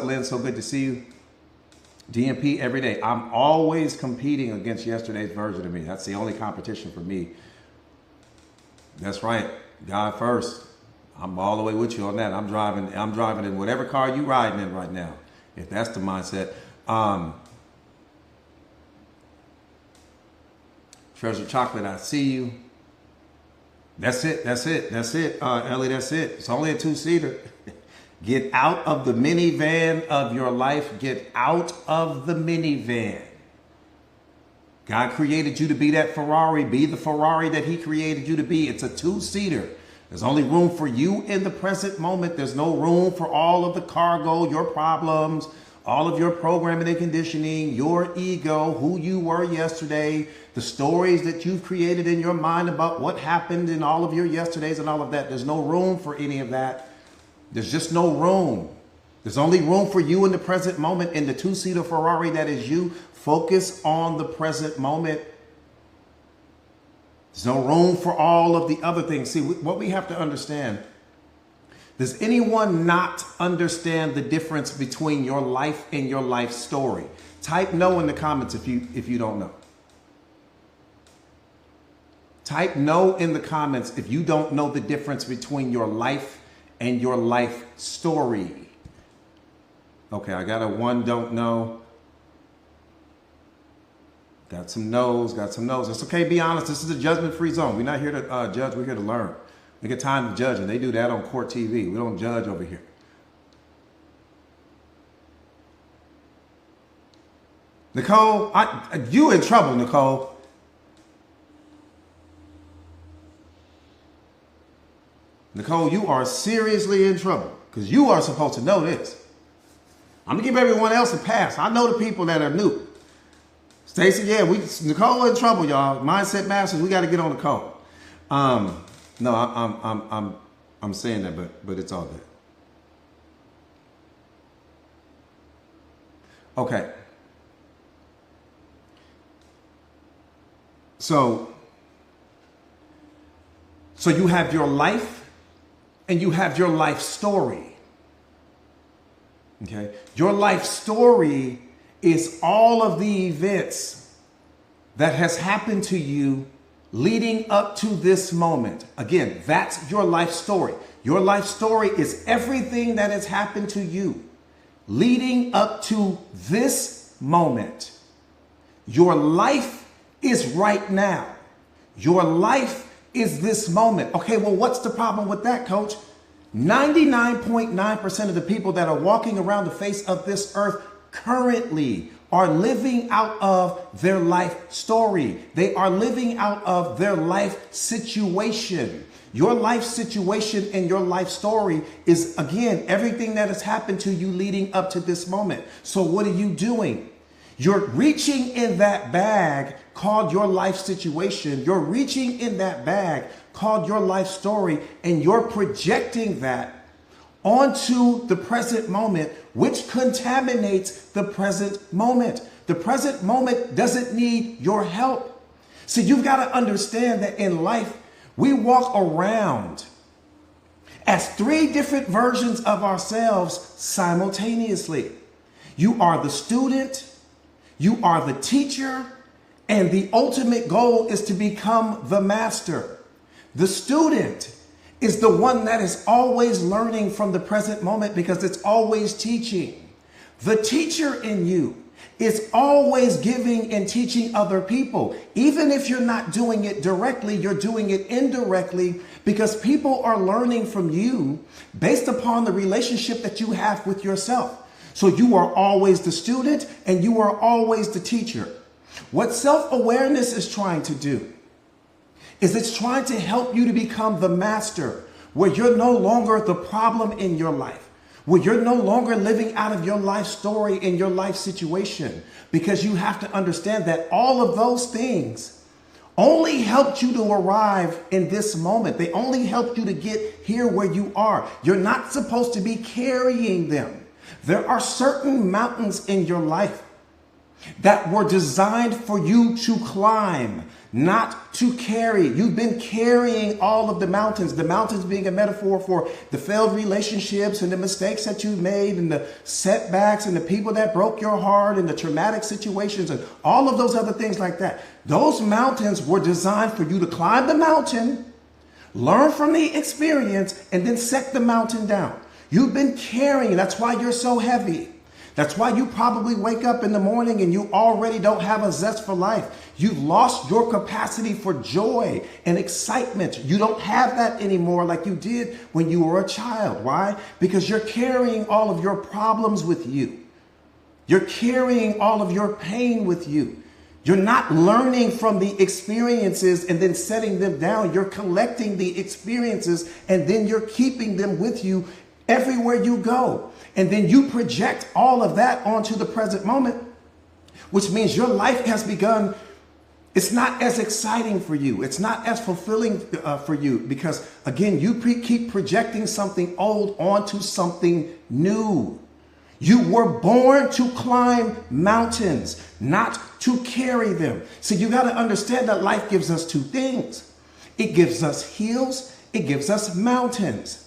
Lynn? So good to see you. DMP every day. I'm always competing against yesterday's version of me. That's the only competition for me. That's right. God first. I'm all the way with you on that. I'm driving in whatever car you riding in right now. If that's the mindset. Treasure Chocolate, I see you. That's it. Ellie, that's it. It's only a two-seater. Get out of the minivan of your life. Get out of the minivan. God created you to be that Ferrari. Be the Ferrari that he created you to be. It's a two-seater. There's only room for you in the present moment. There's no room for all of the cargo, your problems, all of your programming and conditioning, your ego, who you were yesterday, the stories that you've created in your mind about what happened in all of your yesterdays and all of that. There's no room for any of that. There's just no room. There's only room for you in the present moment in the two-seater Ferrari that is you. Focus on the present moment. There's no room for all of the other things. See, what we have to understand, does anyone not understand the difference between your life and your life story? Type no in the comments if you don't know. Type no in the comments if you don't know the difference between your life and your life story. Okay, I got a one don't know. Got some no's. It's okay, be honest. This is a judgment-free zone. We're not here to judge. We're here to learn. We get time to judge, and they do that on Court TV. We don't judge over here. Nicole, you in trouble, Nicole. Nicole, you are seriously in trouble because you are supposed to know this. I'm going to give everyone else a pass. I know the people that are new. Stacy, yeah, Nicole in trouble, y'all. Mindset Masters, we got to get on the call. No, I'm saying that, but it's all good. Okay. So you have your life and you have your life story. Okay? Your life story is all of the events that has happened to you leading up to this moment. Again, that's your life story. Your life story is everything that has happened to you leading up to this moment. Your life is right now. Your life is this moment. Okay, well, what's the problem with that, coach? 99.9% of the people that are walking around the face of this earth currently are living out of their life story. They are living out of their life situation. Your life situation and your life story is, again, everything that has happened to you leading up to this moment. So what are you doing? You're reaching in that bag called your life situation. You're reaching in that bag called your life story, and you're projecting that onto the present moment, which contaminates the present moment. The present moment doesn't need your help. So you've got to understand that in life, we walk around as three different versions of ourselves simultaneously. You are the student, you are the teacher, and the ultimate goal is to become the master. The student is the one that is always learning from the present moment because it's always teaching. The teacher in you is always giving and teaching other people. Even if you're not doing it directly, you're doing it indirectly because people are learning from you based upon the relationship that you have with yourself. So you are always the student and you are always the teacher. What self-awareness is trying to do is it's trying to help you to become the master, where you're no longer the problem in your life, where you're no longer living out of your life story and your life situation, because you have to understand that all of those things only helped you to arrive in this moment. They only helped you to get here where you are. You're not supposed to be carrying them. There are certain mountains in your life that were designed for you to climb, not to carry. You've been carrying all of the mountains being a metaphor for the failed relationships and the mistakes that you've made and the setbacks and the people that broke your heart and the traumatic situations and all of those other things like that. Those mountains were designed for you to climb the mountain, learn from the experience, and then set the mountain down. You've been carrying. That's why you're so heavy. That's why you probably wake up in the morning and you already don't have a zest for life. You've lost your capacity for joy and excitement. You don't have that anymore like you did when you were a child. Why? Because you're carrying all of your problems with you. You're carrying all of your pain with you. You're not learning from the experiences and then setting them down. You're collecting the experiences and then you're keeping them with you everywhere you go. And then you project all of that onto the present moment, which means your life has begun. It's not as exciting for you. It's not as fulfilling for you because, again, you keep projecting something old onto something new. You were born to climb mountains, not to carry them. So you got to understand that life gives us two things. It gives us hills. It gives us mountains.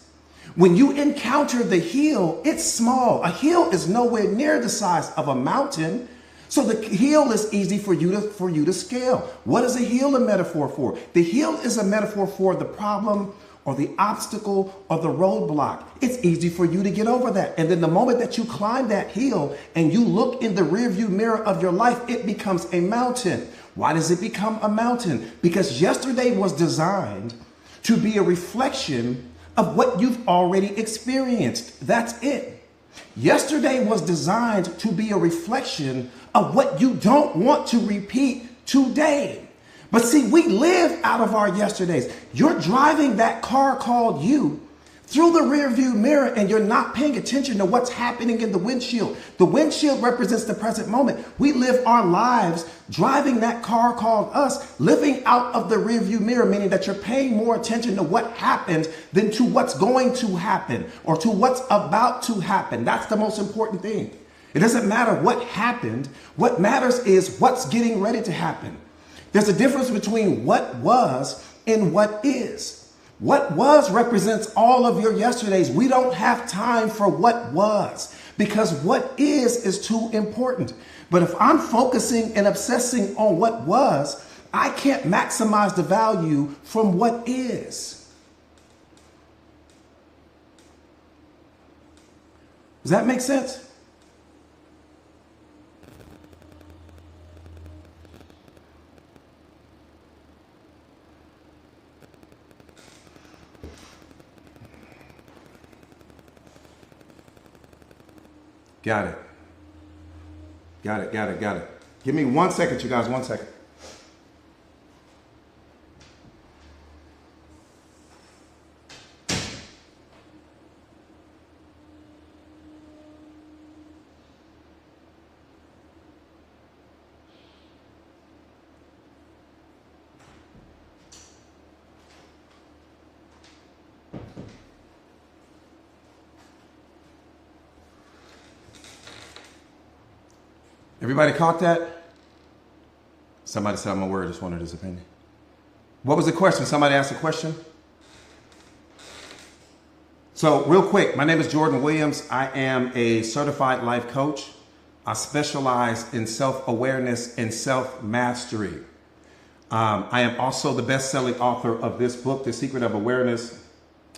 When you encounter the hill, it's small. A hill is nowhere near the size of a mountain. So the hill is easy for you to scale. What is a hill a metaphor for? The hill is a metaphor for the problem or the obstacle or the roadblock. It's easy for you to get over that. And then the moment that you climb that hill and you look in the rearview mirror of your life, it becomes a mountain. Why does it become a mountain? Because yesterday was designed to be a reflection of what you've already experienced. That's it. Yesterday was designed to be a reflection of what you don't want to repeat today. But see, we live out of our yesterdays. You're driving that car called you through the rearview mirror and you're not paying attention to what's happening in the windshield. The windshield represents the present moment. We live our lives driving that car called us, living out of the rearview mirror, meaning that you're paying more attention to what happened than to what's going to happen or to what's about to happen. That's the most important thing. It doesn't matter what happened. What matters is what's getting ready to happen. There's a difference between what was and what is. What was represents all of your yesterdays. We don't have time for what was because what is too important. But if I'm focusing and obsessing on what was, I can't maximize the value from what is. Does that make sense? Got it. Got it. Give me 1 second, you guys, 1 second. Everybody caught that? Somebody said I'm a word, just wanted his opinion. What was the question? Somebody asked a question? So real quick, my name is Jordan Williams. I am a certified life coach. I specialize in self-awareness and self-mastery. I am also the best-selling author of this book, The Secret of Awareness.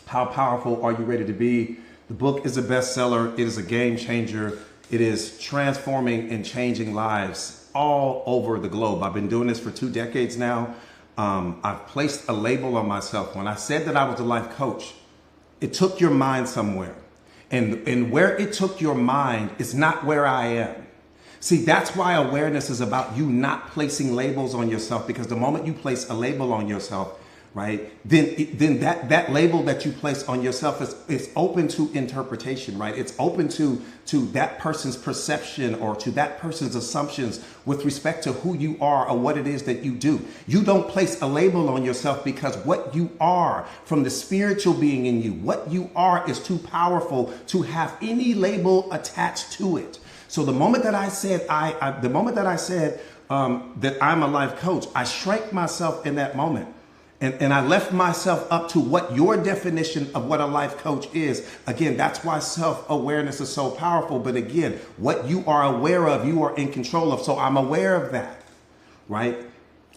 How powerful are you ready to be? The book is a bestseller. It is a game changer. It is transforming and changing lives all over the globe. I've been doing this for 2 decades now. I've placed a label on myself. When I said that I was a life coach, it took your mind somewhere. And where it took your mind is not where I am. See, that's why awareness is about you not placing labels on yourself, because the moment you place a label on yourself, right, then that label that you place on yourself is open to interpretation, right? It's open to that person's perception or to that person's assumptions with respect to who you are or what it is that you do. You don't place a label on yourself because what you are from the spiritual being in you, what you are is too powerful to have any label attached to it. So the moment that I said that I'm a life coach, I shrank myself in that moment. And I left myself up to what your definition of what a life coach is. Again, that's why self-awareness is so powerful. But again, what you are aware of, you are in control of. So I'm aware of that, right?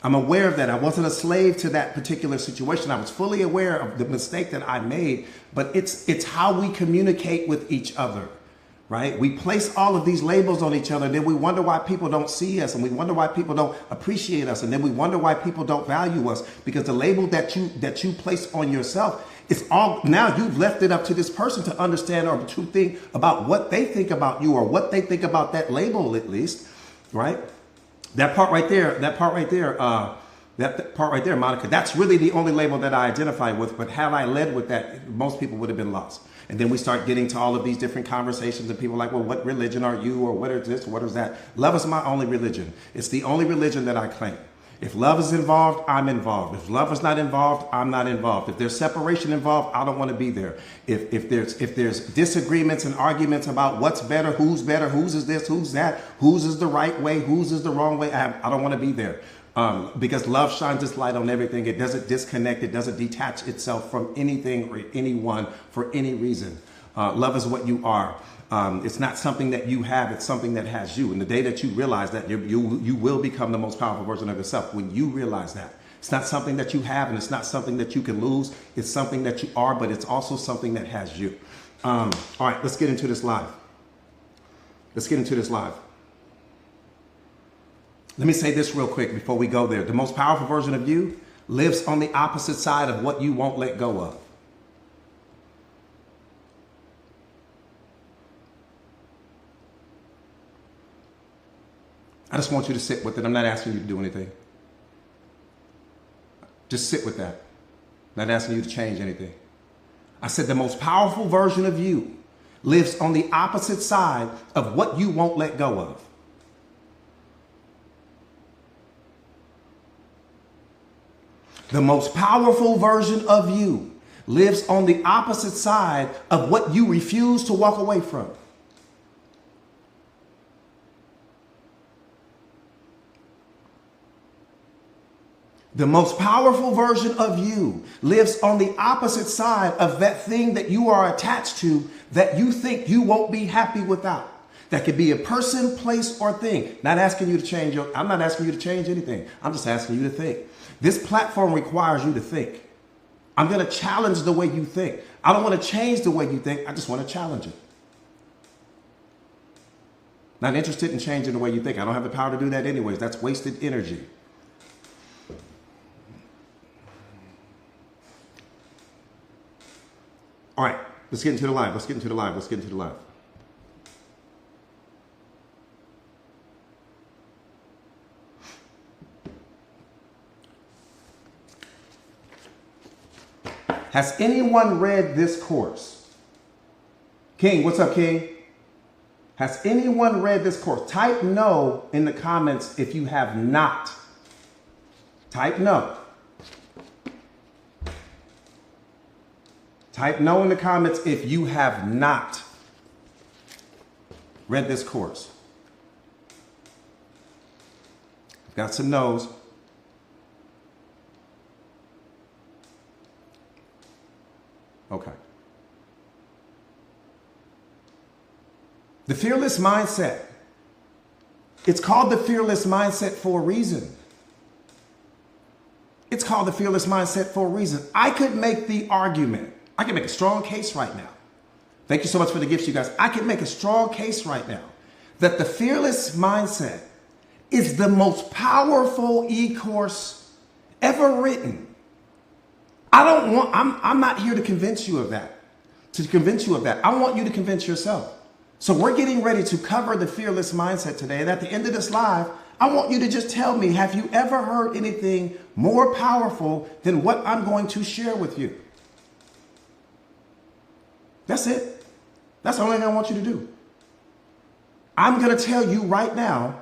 I'm aware of that. I wasn't a slave to that particular situation. I was fully aware of the mistake that I made, but it's how we communicate with each other. Right? We place all of these labels on each other, and then we wonder why people don't see us, and we wonder why people don't appreciate us, and then we wonder why people don't value us, because the label that you place on yourself, it's all, now you've left it up to this person to understand or to think about what they think about you, or what they think about that label, at least, right? That part right there, Monica, that's really the only label that I identify with. But had I led with that, most people would have been lost. And then we start getting to all of these different conversations, and people are like, well, what religion are you? Or what is this? What is that? Love is my only religion. It's the only religion that I claim. If love is involved, I'm involved. If love is not involved, I'm not involved. If there's separation involved, I don't want to be there. If there's disagreements and arguments about what's better, whose is this, who's that, whose is the right way, whose is the wrong way, I don't want to be there. Because love shines its light on everything. It doesn't disconnect. It doesn't detach itself from anything or anyone for any reason. Love is what you are. It's not something that you have. It's something that has you. And the day that you realize that, you will become the most powerful version of yourself. When you realize that, it's not something that you have, and it's not something that you can lose. It's something that you are, but it's also something that has you. All right, let's get into this live. Let me say this real quick before we go there. The most powerful version of you lives on the opposite side of what you won't let go of. I just want you to sit with it. I'm not asking you to do anything. Just sit with that. I'm not asking you to change anything. I said the most powerful version of you lives on the opposite side of what you won't let go of. The most powerful version of you lives on the opposite side of what you refuse to walk away from. The most powerful version of you lives on the opposite side of that thing that you are attached to that you think you won't be happy without. That could be a person, place, or thing. I'm not asking you to change anything. I'm just asking you to think. This platform requires you to think. I'm going to challenge the way you think. I don't want to change the way you think. I just want to challenge it. Not interested in changing the way you think. I don't have the power to do that anyways. That's wasted energy. All right, let's get into the live. Has anyone read this course? King, what's up, King? Has anyone read this course? Type no in the comments if you have not. Type no. Type no in the comments if you have not read this course. I've got some no's. Okay. The fearless mindset. It's called the fearless mindset for a reason. It's called the fearless mindset for a reason. I could make the argument. I can make a strong case right now. Thank you so much for the gifts, you guys. I can make a strong case right now that the fearless mindset is the most powerful e-course ever written. I'm not here to convince you of that. I want you to convince yourself. So we're getting ready to cover the fearless mindset today. And at the end of this live, I want you to just tell me, have you ever heard anything more powerful than what I'm going to share with you? That's it. That's the only thing I want you to do. I'm going to tell you right now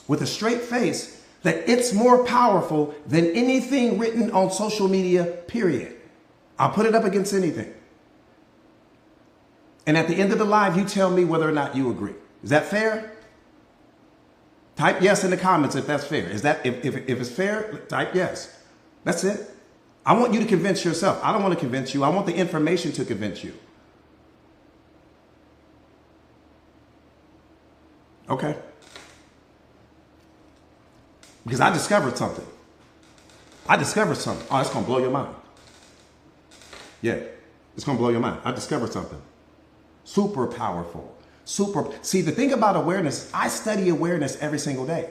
with a straight face that it's more powerful than anything written on social media, period. I'll put it up against anything. And at the end of the live, you tell me whether or not you agree. Is that fair? Type yes in the comments if that's fair. Is that if it's fair, type yes. That's it. I want you to convince yourself. I don't want to convince you. I want the information to convince you. Okay. Because I discovered something. Oh, it's going to blow your mind. Yeah, it's going to blow your mind. I discovered something. Super powerful. See, the thing about awareness, I study awareness every single day.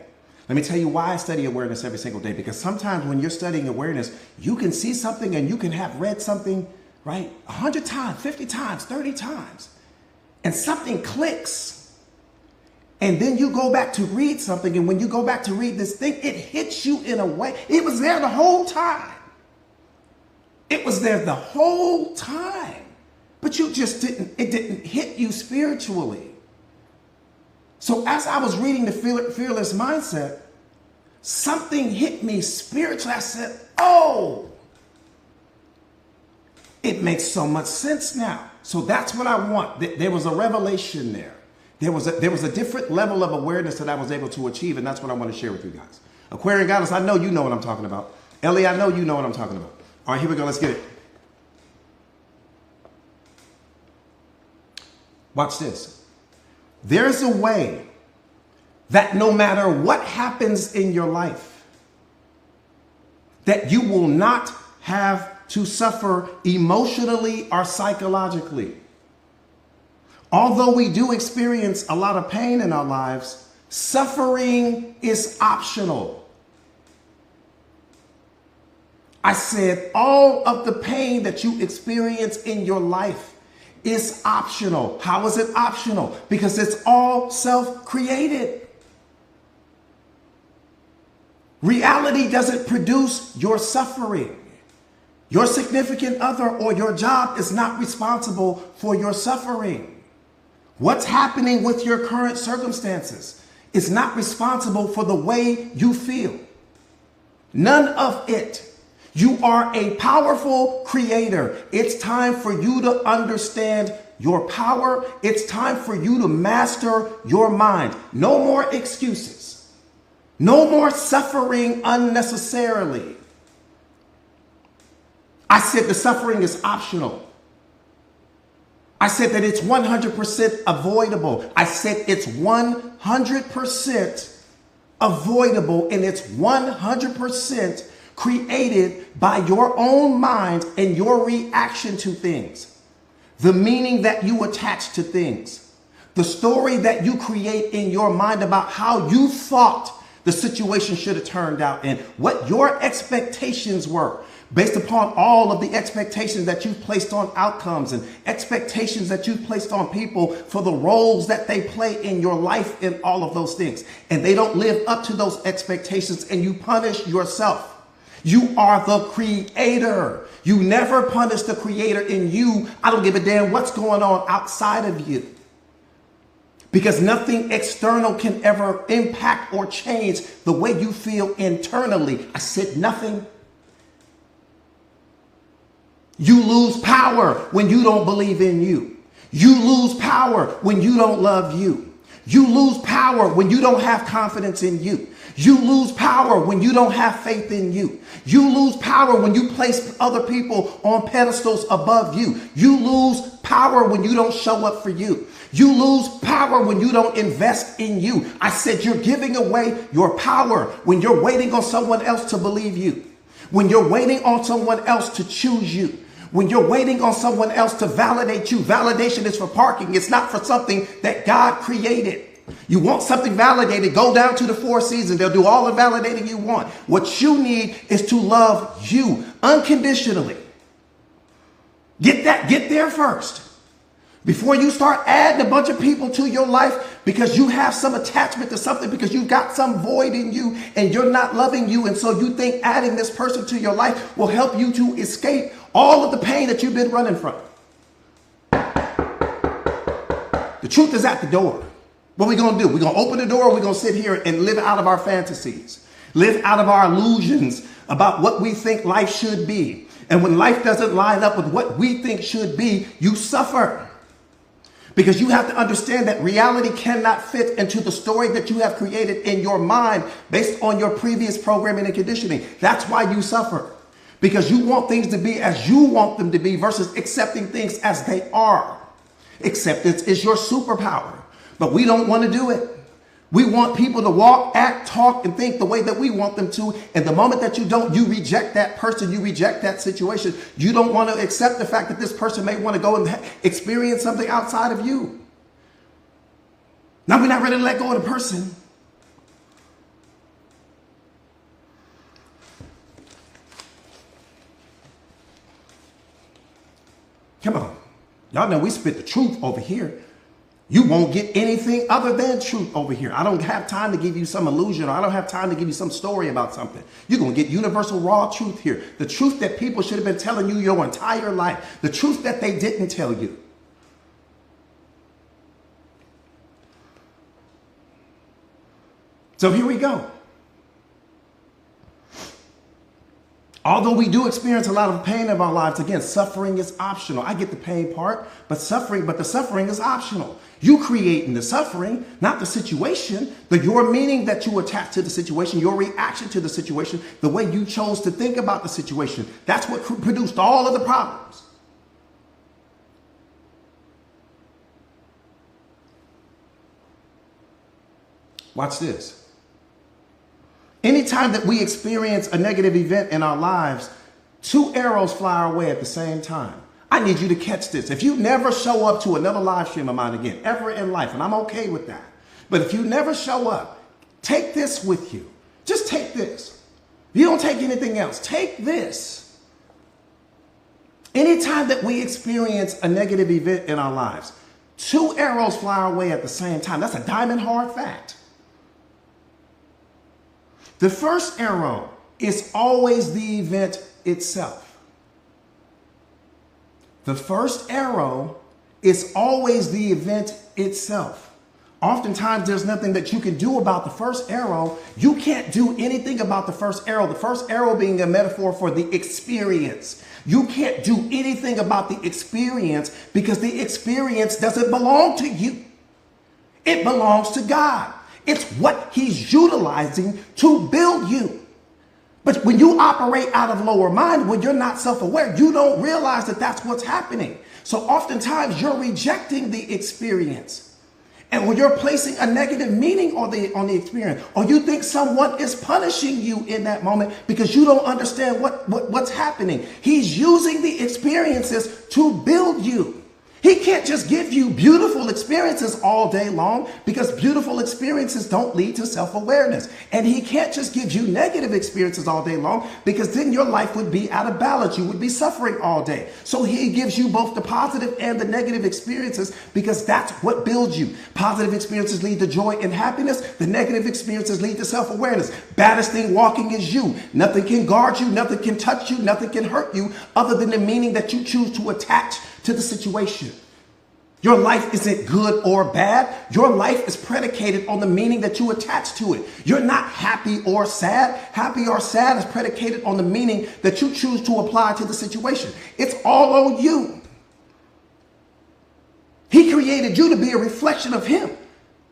Let me tell you why I study awareness every single day. Because sometimes when you're studying awareness, you can see something and you can have read something, right, 100 times, 50 times, 30 times. And something clicks. And then you go back to read something. And when you go back to read this thing, it hits you in a way. It was there the whole time. It was there the whole time. But it didn't hit you spiritually. So as I was reading the Fearless Mindset, something hit me spiritually. I said, oh, it makes so much sense now. So that's what I want. There was a revelation there. There was a different level of awareness that I was able to achieve, and that's what I want to share with you guys. Aquarian Goddess, I know you know what I'm talking about. Ellie, I know you know what I'm talking about. All right, here we go. Let's get it. Watch this. There's a way that no matter what happens in your life, that you will not have to suffer emotionally or psychologically. Although we do experience a lot of pain in our lives, suffering is optional. I said all of the pain that you experience in your life is optional. How is it optional? Because it's all self-created. Reality doesn't produce your suffering. Your significant other or your job is not responsible for your suffering. What's happening with your current circumstances is not responsible for the way you feel. None of it. You are a powerful creator. It's time for you to understand your power. It's time for you to master your mind. No more excuses. No more suffering unnecessarily. I said the suffering is optional. I said that it's 100% avoidable. I said it's 100% avoidable, and it's 100% created by your own mind and your reaction to things. The meaning that you attach to things. The story that you create in your mind about how you thought the situation should have turned out and what your expectations were based upon all of the expectations that you've placed on outcomes and expectations that you've placed on people for the roles that they play in your life and all of those things. And they don't live up to those expectations and you punish yourself. You are the creator. You never punish the creator in you. I don't give a damn what's going on outside of you. Because nothing external can ever impact or change the way you feel internally. I said nothing. You lose power when you don't believe in you. You lose power when you don't love you. You lose power when you don't have confidence in you. You lose power when you don't have faith in you. You lose power when you place other people on pedestals above you. You lose power when you don't show up for you. You lose power when you don't invest in you. I said you're giving away your power when you're waiting on someone else to believe you. When you're waiting on someone else to choose you. When you're waiting on someone else to validate you. Validation is for parking. It's not for something that God created. You want something validated, go down to the Four Seasons. They'll do all the validating you want. What you need is to love you unconditionally. Get there first. Before you start adding a bunch of people to your life because you have some attachment to something, because you've got some void in you and you're not loving you. And so you think adding this person to your life will help you to escape all of the pain that you've been running from. The truth is at the door. What are we going to do? We're going to open the door, or we're going to sit here and live out of our fantasies, live out of our illusions about what we think life should be. And when life doesn't line up with what we think should be, you suffer. Because you have to understand that reality cannot fit into the story that you have created in your mind based on your previous programming and conditioning. That's why you suffer. Because you want things to be as you want them to be versus accepting things as they are. Acceptance is your superpower. But we don't want to do it. We want people to walk, act, talk, and think the way that we want them to. And the moment that you don't, you reject that person, you reject that situation. You don't want to accept the fact that this person may want to go and experience something outside of you. Now we're not ready to let go of the person. Come on. Y'all know we spit the truth over here. You won't get anything other than truth over here. I don't have time to give you some illusion, or I don't have time to give you some story about something. You're going to get universal raw truth here. The truth that people should have been telling you your entire life. The truth that they didn't tell you. So here we go. Although we do experience a lot of pain in our lives, again, suffering is optional. I get the pain part, but the suffering is optional. You creating the suffering, not the situation, your meaning that you attach to the situation, your reaction to the situation, the way you chose to think about the situation. That's what produced all of the problems. Watch this. Anytime that we experience a negative event in our lives, two arrows fly our way at the same time. I need you to catch this. If you never show up to another live stream of mine again, ever in life, and I'm okay with that, but if you never show up, take this with you. Just take this. You don't take anything else. Take this. Anytime that we experience a negative event in our lives, two arrows fly our way at the same time. That's a diamond hard fact. The first arrow is always the event itself. The first arrow is always the event itself. Oftentimes, there's nothing that you can do about the first arrow. You can't do anything about the first arrow. The first arrow being a metaphor for the experience. You can't do anything about the experience because the experience doesn't belong to you. It belongs to God. It's what he's utilizing to build you. But when you operate out of lower mind, when you're not self-aware, you don't realize that that's what's happening. So oftentimes you're rejecting the experience. And when you're placing a negative meaning on the experience, or you think someone is punishing you in that moment because you don't understand what's happening. He's using the experiences to build you. He can't just give you beautiful experiences all day long because beautiful experiences don't lead to self-awareness. And he can't just give you negative experiences all day long because then your life would be out of balance. You would be suffering all day. So he gives you both the positive and the negative experiences because that's what builds you. Positive experiences lead to joy and happiness. The negative experiences lead to self-awareness. Baddest thing walking is you. Nothing can guard you. Nothing can touch you. Nothing can hurt you other than the meaning that you choose to attach to the situation. Your life isn't good or bad. Your life is predicated on the meaning that you attach to it. You're not happy or sad. Happy or sad is predicated on the meaning that you choose to apply to the situation. It's all on you. He created you to be a reflection of him.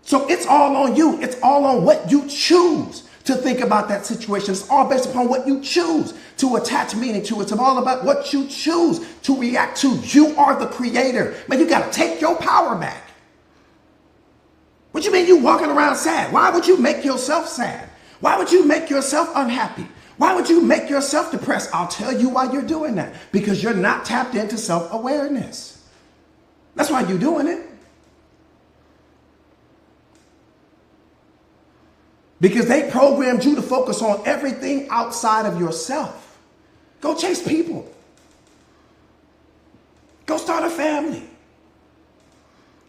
So it's all on you. It's all on what you choose to think about that situation. It's all based upon what you choose to attach meaning to. It's all about what you choose to react to. You are the creator. Man, you got to take your power back. What you mean you walking around sad? Why would you make yourself sad? Why would you make yourself unhappy? Why would you make yourself depressed? I'll tell you why you're doing that. Because you're not tapped into self-awareness. That's why you're doing it. Because they programmed you to focus on everything outside of yourself. Go chase people. Go start a family.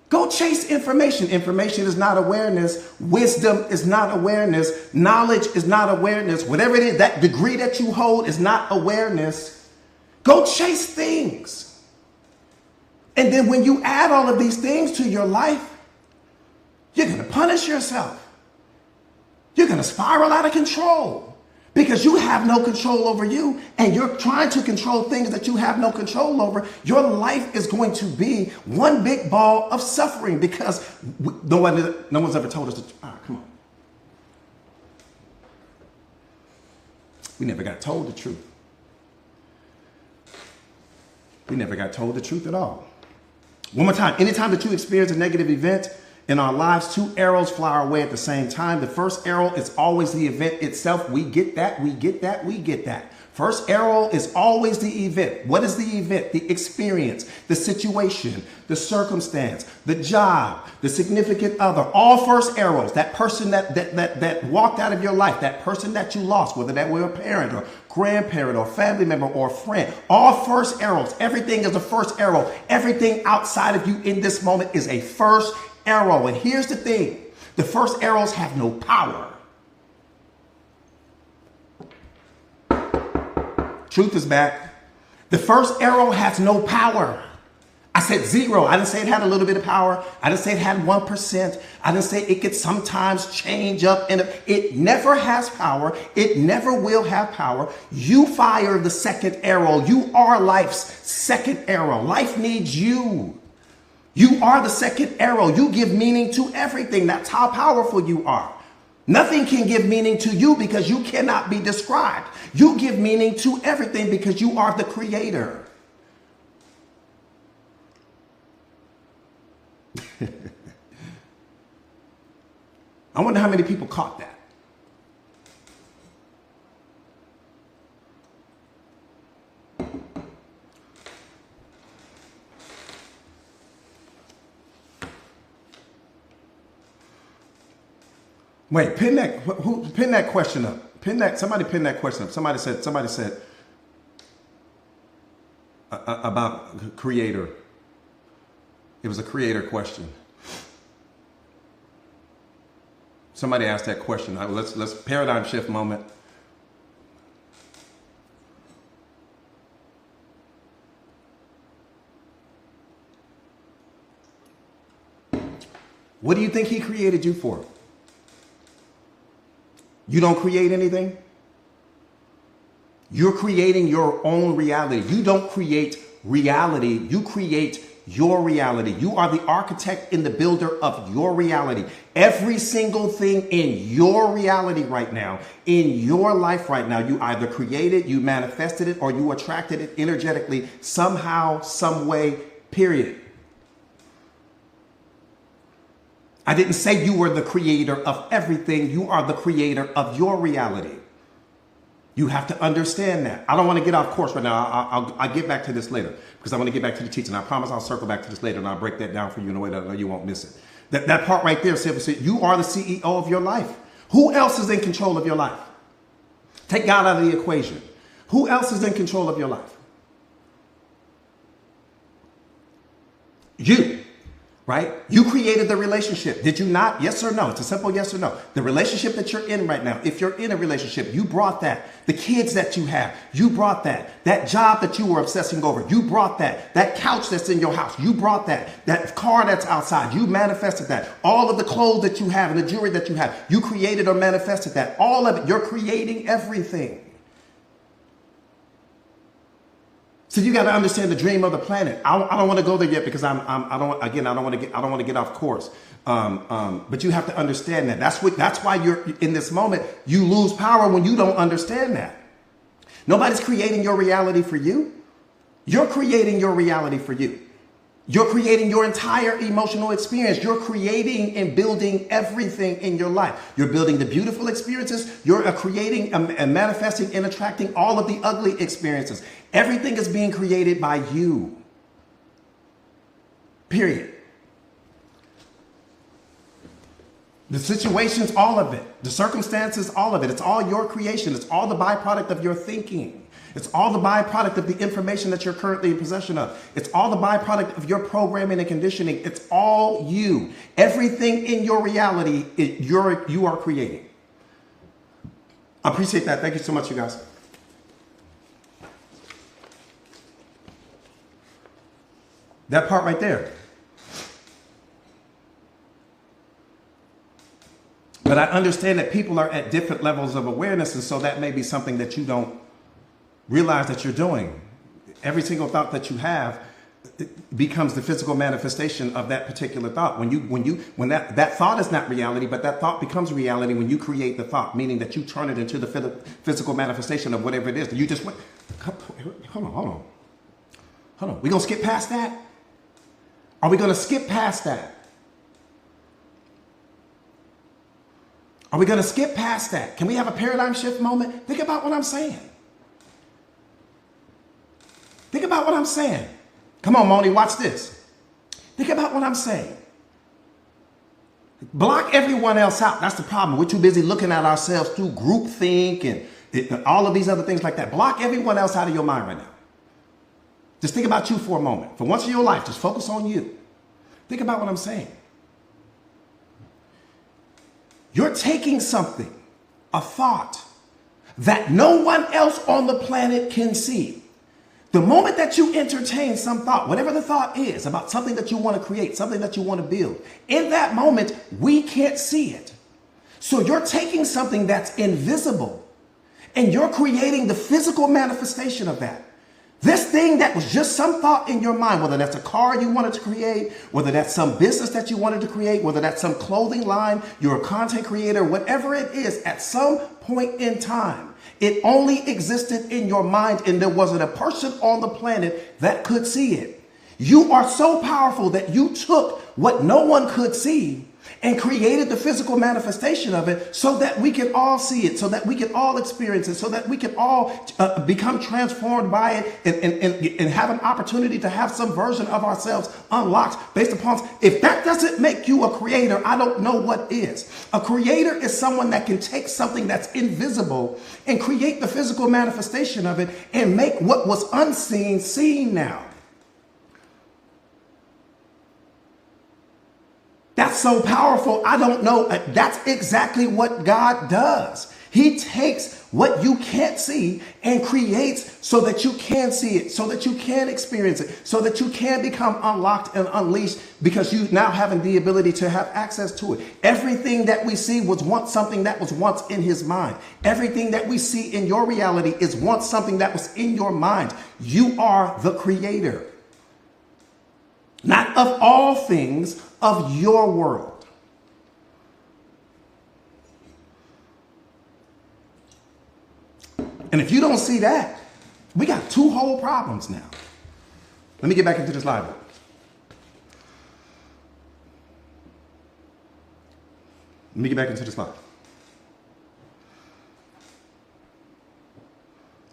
Go chase information. Information is not awareness. Wisdom is not awareness. Knowledge is not awareness. Whatever it is, that degree that you hold is not awareness. Go chase things. And then when you add all of these things to your life, you're going to punish yourself. You're going to spiral out of control Because you have no control over you and you're trying to control things that you have no control over. Your life is going to be one big ball of suffering because no one's ever told us to. Come on. We never got told the truth. We never got told the truth at all. One more time. Anytime that you experience a negative event in our lives, two arrows fly our way at the same time. The first arrow is always the event itself. We get that, we get that, we get that. First arrow is always the event. What is the event? The experience, the situation, the circumstance, the job, the significant other. All first arrows. That person that walked out of your life, that person that you lost, whether that were a parent or grandparent or family member or friend. All first arrows. Everything is a first arrow. Everything outside of you in this moment is a first arrow. And here's the thing. The first arrows have no power. Truth is back. The first arrow has no power. I said zero. I didn't say it had a little bit of power. I didn't say it had 1%. I didn't say it could sometimes change up. And it never has power. It never will have power. You fire the second arrow. You are life's second arrow. Life needs you. You are the second arrow. You give meaning to everything. That's how powerful you are. Nothing can give meaning to you because you cannot be described. You give meaning to everything because you are the creator. I wonder how many people caught that. Wait, pin that question up. Somebody pin that question up. Somebody said about creator. It was a creator question. Somebody asked that question. Let's paradigm shift moment. What do you think he created you for? You don't create anything. You're creating your own reality. You don't create reality. You create your reality. You are the architect and the builder of your reality. Every single thing in your reality right now, in your life right now, you either created, you manifested it, or you attracted it energetically somehow, some way, period. I didn't say you were the creator of everything. You are the creator of your reality. You have to understand that. I don't want to get off course right now. I'll get back to this later because I want to get back to the teaching. I promise I'll circle back to this later and I'll break that down for you in a way that I know you won't miss it. That part right there, you are the CEO of your life. Who else is in control of your life? Take God out of the equation. Who else is in control of your life? You. Right? You created the relationship. Did you not? Yes or no? It's a simple yes or no. The relationship that you're in right now, if you're in a relationship, you brought that. The kids that you have, you brought that. That job that you were obsessing over, you brought that. That couch that's in your house, you brought that. That car that's outside, you manifested that. All of the clothes that you have and the jewelry that you have, you created or manifested that. All of it, you're creating everything. So you got to understand the dream of the planet. I don't want to go there yet because I don't want to get off course. But you have to understand that. That's why you're in this moment. You lose power when you don't understand that. Nobody's creating your reality for you. You're creating your reality for you. You're creating your entire emotional experience. You're creating and building everything in your life. You're building the beautiful experiences. You're creating and manifesting and attracting all of the ugly experiences. Everything is being created by you. Period. The situations, all of it. The circumstances, all of it. It's all your creation. It's all the byproduct of your thinking. It's all the byproduct of the information that you're currently in possession of. It's all the byproduct of your programming and conditioning. It's all you. Everything in your reality, you are creating. I appreciate that. Thank you so much, you guys. That part right there. But I understand that people are at different levels of awareness, and so that may be something that you don't realize that you're doing. Every single thought that you have becomes the physical manifestation of that particular thought. When that thought is not reality, but that thought becomes reality when you create the thought, meaning that you turn it into the physical manifestation of whatever it is. You just went, hold on. We gonna skip past that? Are we gonna skip past that? Are we gonna skip past that? Can we have a paradigm shift moment? Think about what I'm saying. Think about what I'm saying. Come on, Moni, watch this. Think about what I'm saying. Block everyone else out. That's the problem. We're too busy looking at ourselves through groupthink and all of these other things like that. Block everyone else out of your mind right now. Just think about you for a moment. For once in your life, just focus on you. Think about what I'm saying. You're taking something, a thought, that no one else on the planet can see. The moment that you entertain some thought, whatever the thought is about something that you want to create, something that you want to build, in that moment, we can't see it. So you're taking something that's invisible and you're creating the physical manifestation of that. This thing that was just some thought in your mind, whether that's a car you wanted to create, whether that's some business that you wanted to create, whether that's some clothing line, you're a content creator, whatever it is, at some point in time, it only existed in your mind and there wasn't a person on the planet that could see it. You are so powerful that you took what no one could see and created the physical manifestation of it so that we can all see it, so that we can all experience it, so that we can all become transformed by it and have an opportunity to have some version of ourselves unlocked based upon. If that doesn't make you a creator, I don't know what is. A creator is someone that can take something that's invisible and create the physical manifestation of it and make what was unseen seen now. That's so powerful. I don't know. That's exactly what God does. He takes what you can't see and creates so that you can see it, so that you can experience it, so that you can become unlocked and unleashed because you now have the ability to have access to it. Everything that we see was once something that was once in his mind. Everything that we see in your reality is once something that was in your mind. You are the creator. Not of all things, of your world. And if you don't see that, we got two whole problems now. Let me get back into this live book. Let me get back into this live.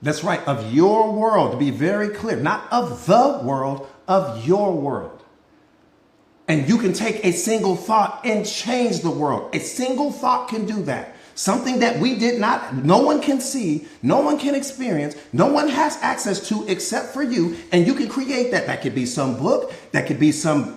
That's right, of your world, to be very clear, not of the world, of your world. And you can take a single thought and change the world. A single thought can do that. Something that we did not, no one can see, no one can experience, no one has access to except for you. And you can create that. That could be some book, that could be some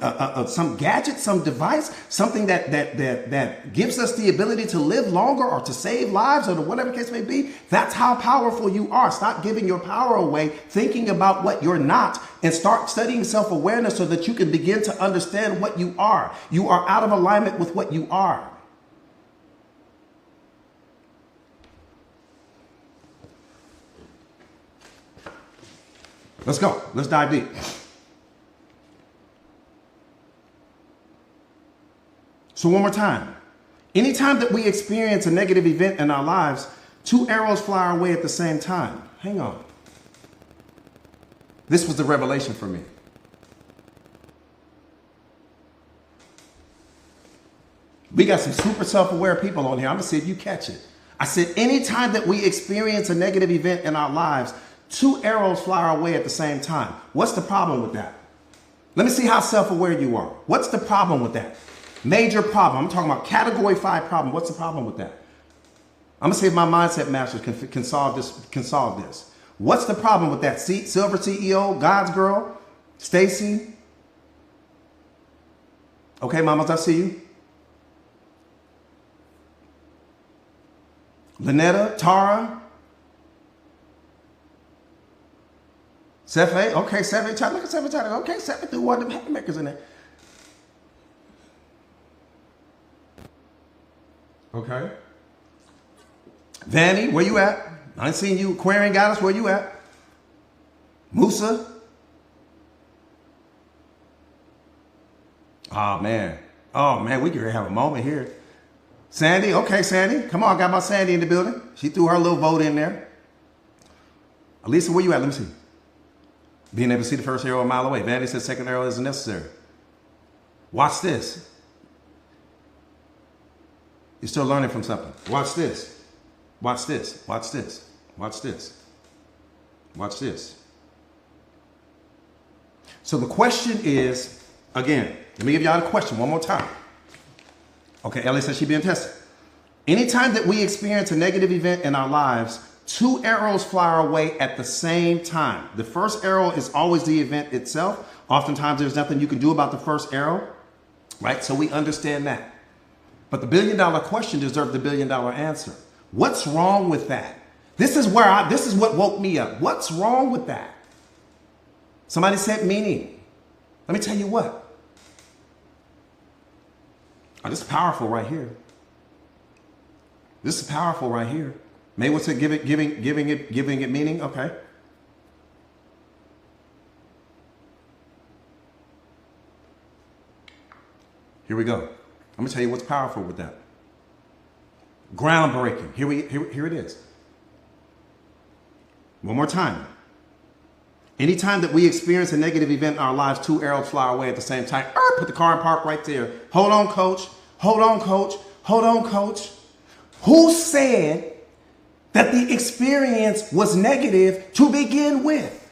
gadget, some device, something that gives us the ability to live longer or to save lives or whatever the case may be. That's how powerful you are. Stop giving your power away, thinking about what you're not, and start studying self-awareness so that you can begin to understand what you are. You are out of alignment with what you are. Let's go. Let's dive deep. So one more time. Anytime that we experience a negative event in our lives, two arrows fly our way at the same time. Hang on. This was the revelation for me. We got some super self-aware people on here. I'm going to see if you catch it. I said anytime that we experience a negative event in our lives, two arrows fly our way at the same time. What's the problem with that? Let me see how self-aware you are. What's the problem with that? Major problem. I'm talking about category 5 problem. What's the problem with that? I'm going to see if my mindset masters can solve this. What's the problem with that? Silver CEO, God's girl, Stacy. Okay, mamas, I see you. Lynetta, Tara. Sefe, okay, Sefe, look at Sefe, okay, Sefe threw one of them haymakers in there. Okay. Vanny, where you at? I ain't seen you. Aquarian Goddess, where you at? Musa? Oh man, we can have a moment here. Sandy, okay, Sandy. Come on, I got my Sandy in the building. She threw her little vote in there. Elisa, where you at? Let me see. Being able to see the first arrow a mile away. Vandy says second arrow isn't necessary. Watch this. You're still learning from something. Watch this. Watch this. Watch this. Watch this. Watch this. So the question is, again, let me give y'all the question one more time. Okay, Ellie says she's being tested. Anytime that we experience a negative event in our lives, two arrows fly away at the same time. The first arrow is always the event itself. Oftentimes there's nothing you can do about the first arrow, right? So we understand that. But the $1 billion question deserves the $1 billion answer. What's wrong with that? This is what woke me up. What's wrong with that? Somebody said meaning. Let me tell you what. Oh, this is powerful right here. This is powerful right here. Maybe what's it giving it meaning? Okay. Here we go. I'm gonna tell you what's powerful with that. Groundbreaking. Here it is. One more time. Anytime that we experience a negative event in our lives, two arrows fly away at the same time. Put the car in park right there. Hold on, coach. Hold on, coach. Hold on, coach. Who said that the experience was negative to begin with?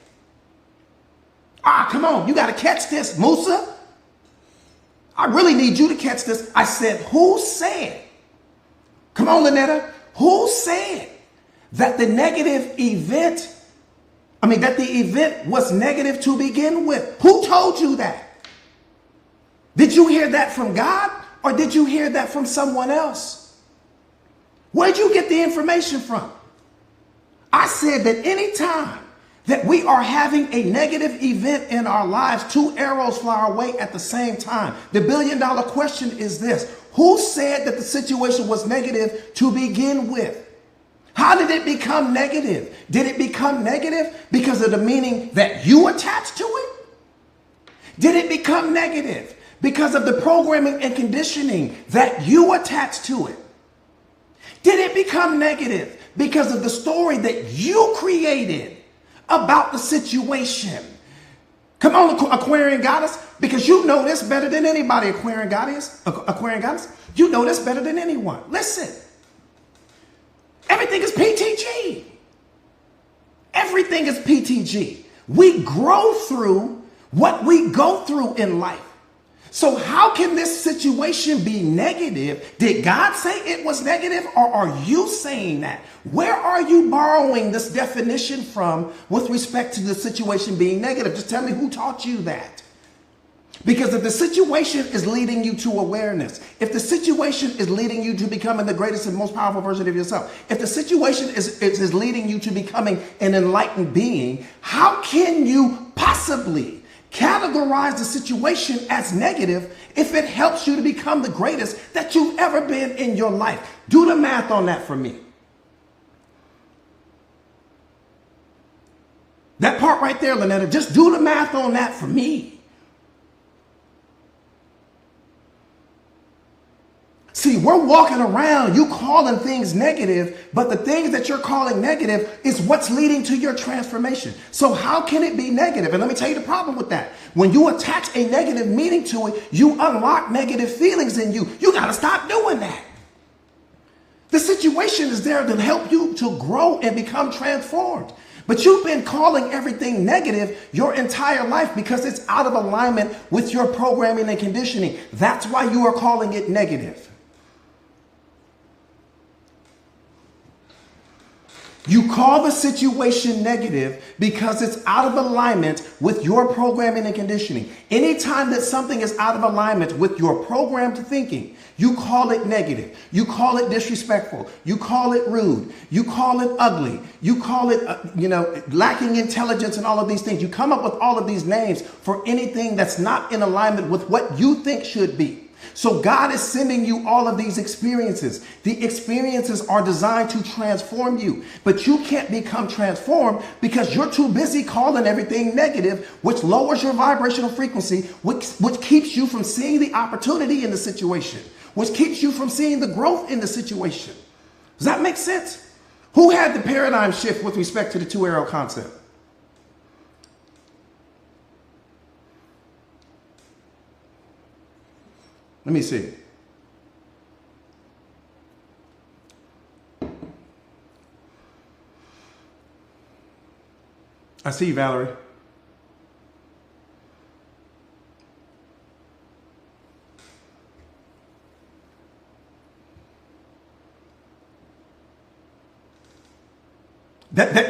Come on. You got to catch this, Musa. I really need you to catch this. I said, who said? Come on, Lynetta. Who said that the event was negative to begin with? Who told you that? Did you hear that from God or did you hear that from someone else? Where'd you get the information from? I said that anytime that we are having a negative event in our lives, two arrows fly away at the same time. The $1 billion question is this: who said that the situation was negative to begin with? How did it become negative? Did it become negative because of the meaning that you attached to it? Did it become negative because of the programming and conditioning that you attached to it? Did it become negative because of the story that you created about the situation? Come on, Aquarian Goddess, because you know this better than anybody, Aquarian Goddess. You know this better than anyone. Listen. Everything is PTG. Everything is PTG. We grow through what we go through in life. So how can this situation be negative? Did God say it was negative, or are you saying that? Where are you borrowing this definition from with respect to the situation being negative? Just tell me who taught you that. Because if the situation is leading you to awareness, if the situation is leading you to becoming the greatest and most powerful version of yourself, if the situation is leading you to becoming an enlightened being, how can you possibly categorize the situation as negative if it helps you to become the greatest that you've ever been in your life? Do the math on that for me. That part right there, Lynetta, just do the math on that for me. See, we're walking around, you calling things negative, but the things that you're calling negative is what's leading to your transformation. So how can it be negative? And let me tell you the problem with that. When you attach a negative meaning to it, you unlock negative feelings in you. You got to stop doing that. The situation is there to help you to grow and become transformed. But you've been calling everything negative your entire life because it's out of alignment with your programming and conditioning. That's why you are calling it negative. You call the situation negative because it's out of alignment with your programming and conditioning. Anytime that something is out of alignment with your programmed thinking, you call it negative. You call it disrespectful. You call it rude. You call it ugly. You call it, lacking intelligence and all of these things. You come up with all of these names for anything that's not in alignment with what you think should be. So God is sending you all of these experiences. The experiences are designed to transform you, but you can't become transformed because you're too busy calling everything negative, which lowers your vibrational frequency, which keeps you from seeing the opportunity in the situation, which keeps you from seeing the growth in the situation. Does that make sense? Who had the paradigm shift with respect to the two-arrow concept? Let me see. I see you, Valerie.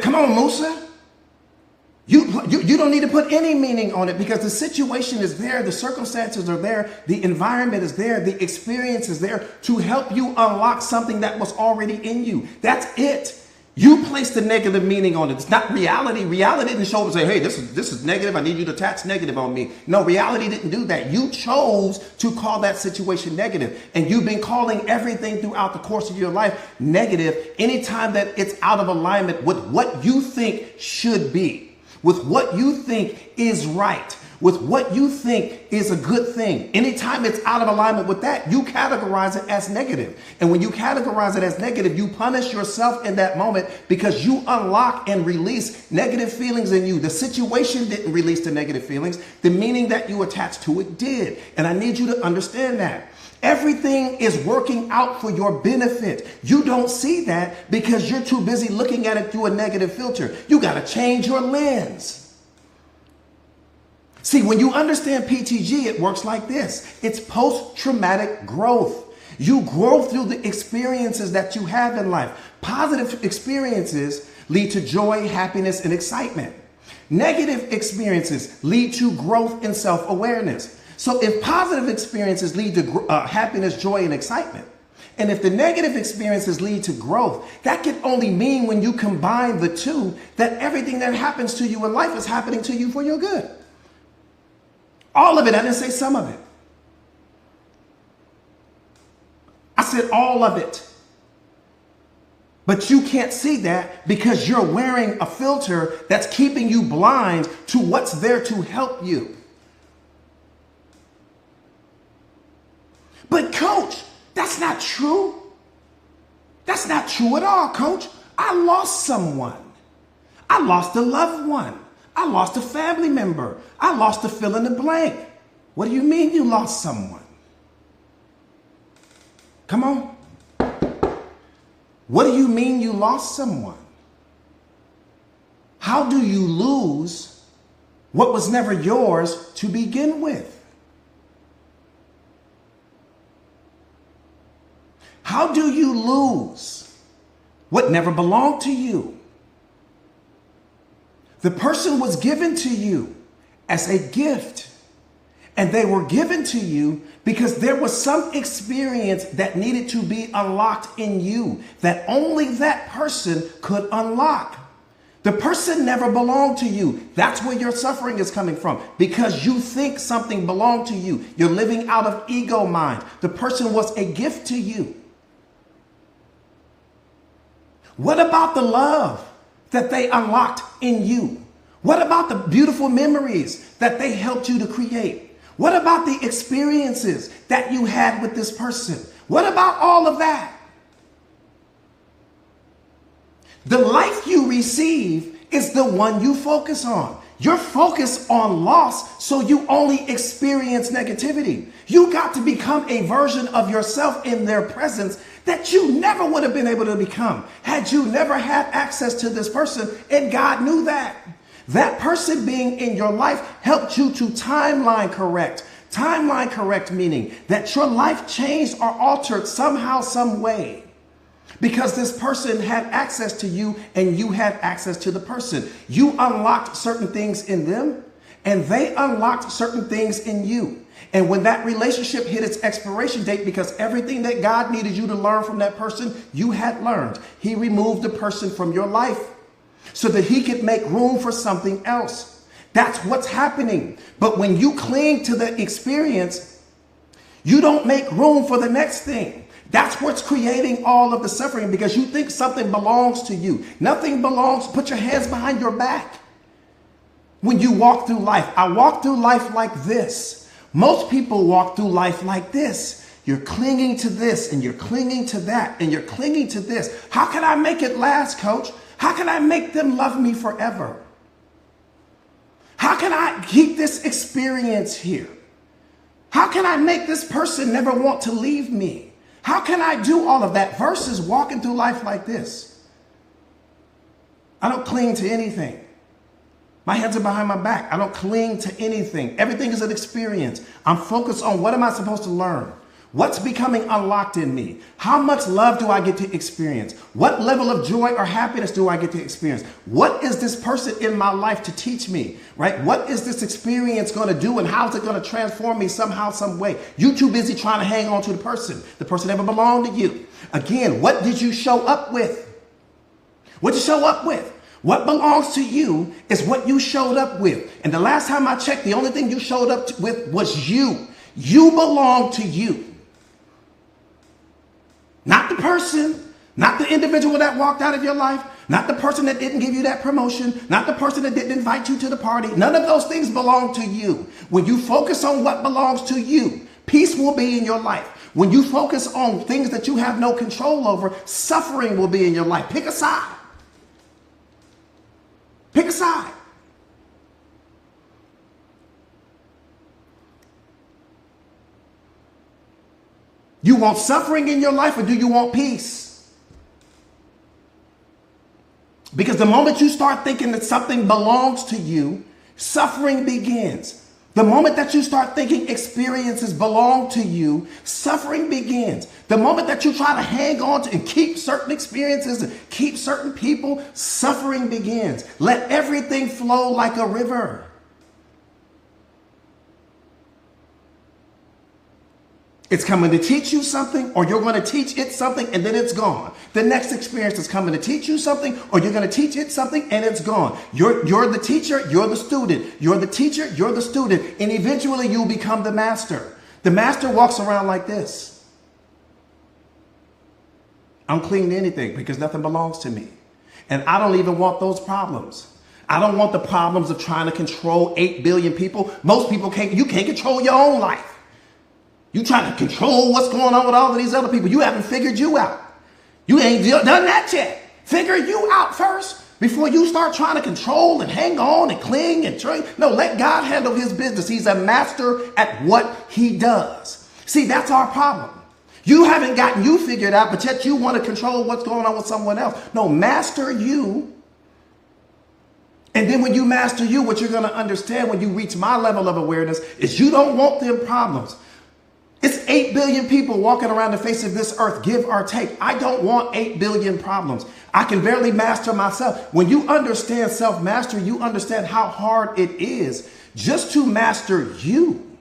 Come on, Musa. You don't need to put any meaning on it because the situation is there, the circumstances are there, the environment is there, the experience is there to help you unlock something that was already in you. That's it. You place the negative meaning on it. It's not reality. Reality didn't show up and say, hey, this is negative. I need you to attach negative on me. No, reality didn't do that. You chose to call that situation negative. And you've been calling everything throughout the course of your life negative anytime that it's out of alignment with what you think should be, with what you think is right, with what you think is a good thing. Anytime it's out of alignment with that, you categorize it as negative. And when you categorize it as negative, you punish yourself in that moment because you unlock and release negative feelings in you. The situation didn't release the negative feelings. The meaning that you attached to it did. And I need you to understand that. Everything is working out for your benefit. You don't see that because you're too busy looking at it through a negative filter. You got to change your lens. See, when you understand PTG, it works like this. It's post-traumatic growth. You grow through the experiences that you have in life. Positive experiences lead to joy, happiness, and excitement. Negative experiences lead to growth and self-awareness. So if positive experiences lead to happiness, joy, and excitement, and if the negative experiences lead to growth, that can only mean when you combine the two, that everything that happens to you in life is happening to you for your good. All of it. I didn't say some of it. I said all of it. But you can't see that because you're wearing a filter that's keeping you blind to what's there to help you. But coach, that's not true. That's not true at all, coach. I lost someone. I lost a loved one. I lost a family member. I lost a fill in the blank. What do you mean you lost someone? Come on. What do you mean you lost someone? How do you lose what was never yours to begin with? How do you lose what never belonged to you? The person was given to you as a gift, and they were given to you because there was some experience that needed to be unlocked in you that only that person could unlock. The person never belonged to you. That's where your suffering is coming from, because you think something belonged to you. You're living out of ego mind. The person was a gift to you. What about the love that they unlocked in you? What about the beautiful memories that they helped you to create? What about the experiences that you had with this person? What about all of that? The life you receive is the one you focus on. You're focused on loss, so you only experience negativity. You got to become a version of yourself in their presence that you never would have been able to become had you never had access to this person, and God knew that. That person being in your life helped you to timeline correct. Timeline correct meaning that your life changed or altered somehow, some way. Because this person had access to you and you had access to the person. You unlocked certain things in them and they unlocked certain things in you. And when that relationship hit its expiration date, because everything that God needed you to learn from that person, you had learned. He removed the person from your life so that he could make room for something else. That's what's happening. But when you cling to the experience, You don't make room for the next thing. That's what's creating all of the suffering, because you think something belongs to you. Nothing belongs. Put your hands behind your back. When you walk through life, I walk through life like this. Most people walk through life like this. You're clinging to this and you're clinging to that and you're clinging to this. How can I make it last, coach? How can I make them love me forever? How can I keep this experience here? How can I make this person never want to leave me? How can I do all of that versus walking through life like this? I don't cling to anything. My hands are behind my back. I don't cling to anything. Everything is an experience. I'm focused on what am I supposed to learn? What's becoming unlocked in me? How much love do I get to experience? What level of joy or happiness do I get to experience? What is this person in my life to teach me, right? What is this experience going to do, and how is it going to transform me somehow, some way? You too busy trying to hang on to the person. The person never belonged to you. Again, what did you show up with? What did you show up with? What belongs to you is what you showed up with. And the last time I checked, the only thing you showed up with was you. You belong to you. Not the person, not the individual that walked out of your life, not the person that didn't give you that promotion, not the person that didn't invite you to the party. None of those things belong to you. When you focus on what belongs to you, peace will be in your life. When you focus on things that you have no control over, suffering will be in your life. Pick a side. Pick a side. You want suffering in your life, or do you want peace? Because the moment you start thinking that something belongs to you, suffering begins. The moment that you start thinking experiences belong to you, suffering begins. The moment that you try to hang on to and keep certain experiences and keep certain people, suffering begins. Let everything flow like a river. It's coming to teach you something, or you're going to teach it something, and then it's gone. The next experience is coming to teach you something, or you're going to teach it something, and it's gone. You're the teacher, you're the student. You're the teacher, you're the student. And eventually you'll become the master. The master walks around like this. I'm clean to anything because nothing belongs to me. And I don't even want those problems. I don't want the problems of trying to control 8 billion people. Most people you can't control your own life. You trying to control what's going on with all of these other people. You haven't figured you out. You ain't done that yet. Figure you out first before you start trying to control and hang on and cling and train. No, let God handle his business. He's a master at what he does. See, that's our problem. You haven't gotten you figured out, but yet you want to control what's going on with someone else. No, master you. And then when you master you, what you're going to understand when you reach my level of awareness is you don't want them problems. It's 8 billion people walking around the face of this earth, give or take. I don't want 8 billion problems. I can barely master myself. When you understand self-mastery, you understand how hard it is just to master you.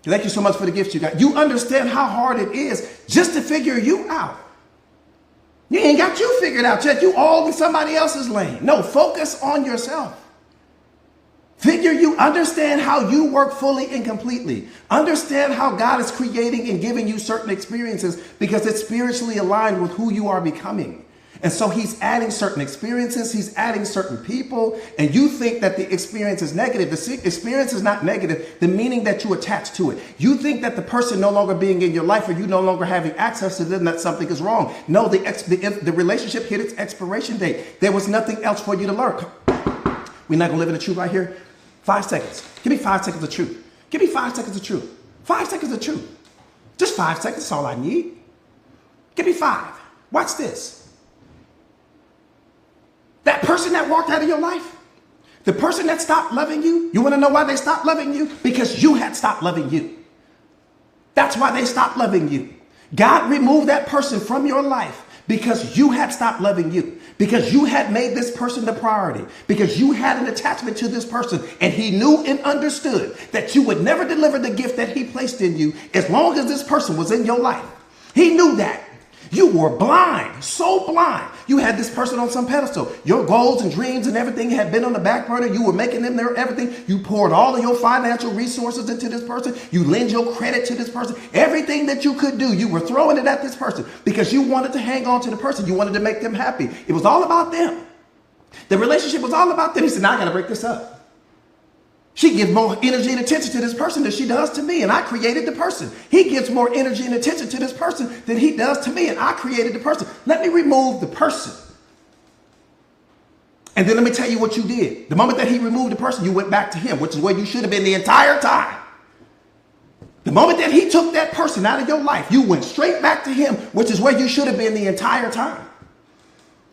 Thank you so much for the gifts you got. You understand how hard it is just to figure you out. You ain't got you figured out yet. You all in somebody else's lane. No, focus on yourself. Understand how you work fully and completely. Understand how God is creating and giving you certain experiences because it's spiritually aligned with who you are becoming. And so he's adding certain experiences, he's adding certain people, and you think that the experience is negative. The experience is not negative, the meaning that you attach to it. You think that the person no longer being in your life or you no longer having access to them, that something is wrong. No, the relationship hit its expiration date. There was nothing else for you to learn. We're not going to live in the truth right here. 5 seconds. Give me 5 seconds of truth. Give me 5 seconds of truth. 5 seconds of truth. Just 5 seconds. That's all I need. Give me 5. Watch this. That person that walked out of your life, the person that stopped loving you, you want to know why they stopped loving you? Because you had stopped loving you. That's why they stopped loving you. God removed that person from your life because you had stopped loving you. Because you had made this person the priority, because you had an attachment to this person, and he knew and understood that you would never deliver the gift that he placed in you as long as this person was in your life. He knew that. You were blind, so blind. You had this person on some pedestal. Your goals and dreams and everything had been on the back burner. You were making them their everything. You poured all of your financial resources into this person. You lend your credit to this person. Everything that you could do, you were throwing it at this person because you wanted to hang on to the person. You wanted to make them happy. It was all about them. The relationship was all about them. He said, now I got to break this up. She gives more energy and attention to this person than she does to me, and I created the person. He gives more energy and attention to this person than he does to me, and I created the person. Let me remove the person. And then let me tell you what you did. The moment that he removed the person, you went back to him, which is where you should have been the entire time. The moment that he took that person out of your life, you went straight back to him, which is where you should have been the entire time.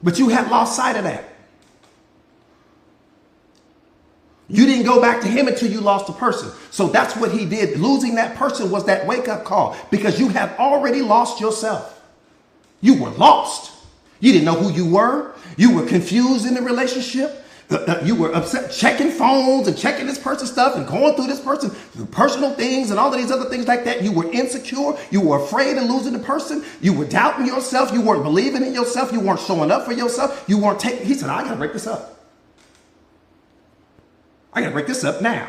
But you had lost sight of that. You didn't go back to him until you lost the person. So that's what he did. Losing that person was that wake-up call because you had already lost yourself. You were lost. You didn't know who you were. You were confused in the relationship. You were upset, checking phones and checking this person's stuff and going through this person's personal things and all of these other things like that. You were insecure. You were afraid of losing the person. You were doubting yourself. You weren't believing in yourself. You weren't showing up for yourself. You weren't taking. He said, I got to break this up. I gotta break this up now.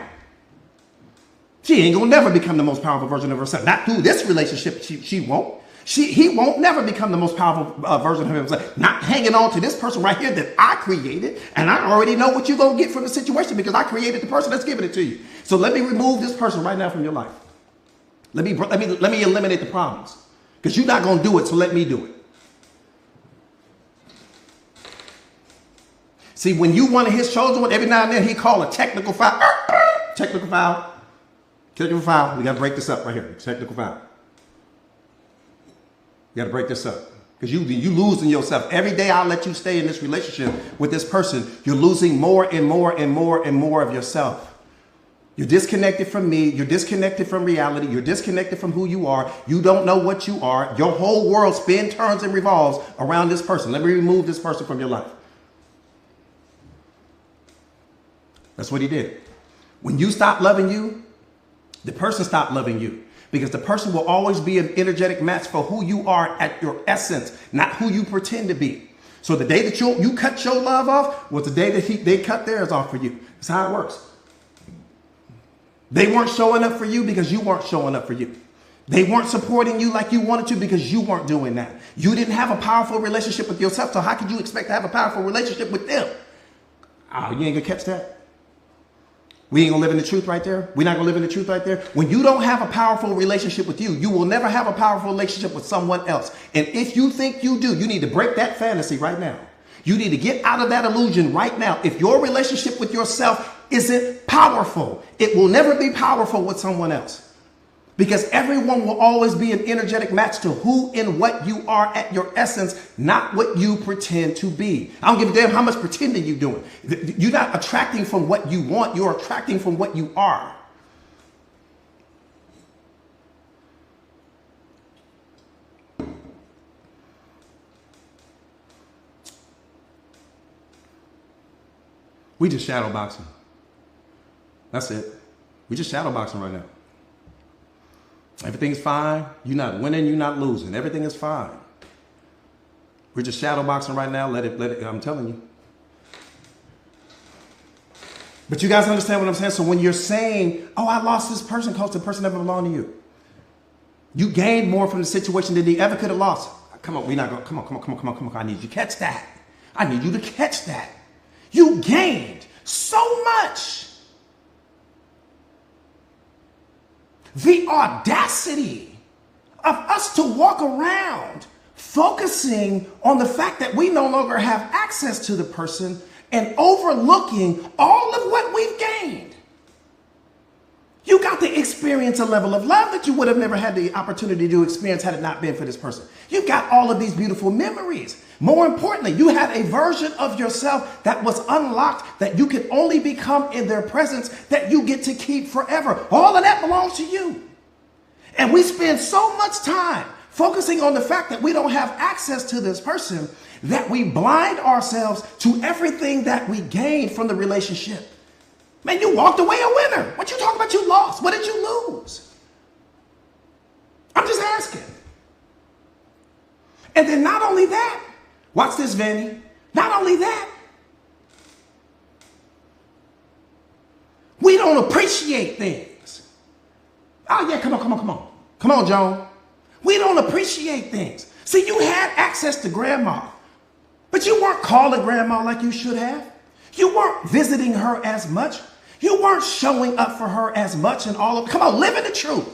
She ain't gonna never become the most powerful version of herself. Not through this relationship, she won't. He won't never become the most powerful version of himself. Not hanging on to this person right here that I created, and I already know what you're gonna get from the situation because I created the person that's giving it to you. So let me remove this person right now from your life. Let me eliminate the problems because you're not gonna do it. So let me do it. See, when you one of his chosen one, every now and then he call a technical foul. Technical foul. Technical foul. We got to break this up right here. Technical foul. You got to break this up. Because you losing yourself. Every day I let you stay in this relationship with this person, you're losing more and more and more and more of yourself. You're disconnected from me. You're disconnected from reality. You're disconnected from who you are. You don't know what you are. Your whole world spins, turns, and revolves around this person. Let me remove this person from your life. That's what he did. When you stop loving you, the person stopped loving you because the person will always be an energetic match for who you are at your essence, not who you pretend to be. So the day that you cut your love off was the day that they cut theirs off for you. That's how it works. They weren't showing up for you because you weren't showing up for you. They weren't supporting you like you wanted to because you weren't doing that. You didn't have a powerful relationship with yourself. So how could you expect to have a powerful relationship with them? Oh, you ain't gonna catch that? We ain't gonna live in the truth right there. We're not gonna live in the truth right there. When you don't have a powerful relationship with you, you will never have a powerful relationship with someone else. And if you think you do, you need to break that fantasy right now. You need to get out of that illusion right now. If your relationship with yourself isn't powerful, it will never be powerful with someone else. Because everyone will always be an energetic match to who and what you are at your essence, not what you pretend to be. I don't give a damn how much pretending you're doing. You're not attracting from what you want. You're attracting from what you are. We just shadow boxing. That's it. We just shadow boxing right now. Everything's fine. You're not winning. You're not losing. Everything is fine. We're just shadow boxing right now. Let it. I'm telling you. But you guys understand what I'm saying? So when you're saying, oh, I lost this person because the person never belonged to you. You gained more from the situation than you ever could have lost. Come on, we're not going. Come on. I need you to catch that. I need you to catch that. You gained so much. The audacity of us to walk around focusing on the fact that we no longer have access to the person and overlooking all of what we've gained. You got to experience a level of love that you would have never had the opportunity to experience had it not been for this person. You got all of these beautiful memories. More importantly, you had a version of yourself that was unlocked that you could only become in their presence that you get to keep forever. All of that belongs to you. And we spend so much time focusing on the fact that we don't have access to this person that we blind ourselves to everything that we gained from the relationship. Man, you walked away a winner. What you talking about you lost? What did you lose? I'm just asking. And then not only that, watch this, Vanny. Not only that, we don't appreciate things. Oh yeah, come on, come on, come on. Come on, Joan. We don't appreciate things. See, you had access to grandma, but you weren't calling grandma like you should have. You weren't visiting her as much. You weren't showing up for her as much and all of, come on, live in the truth.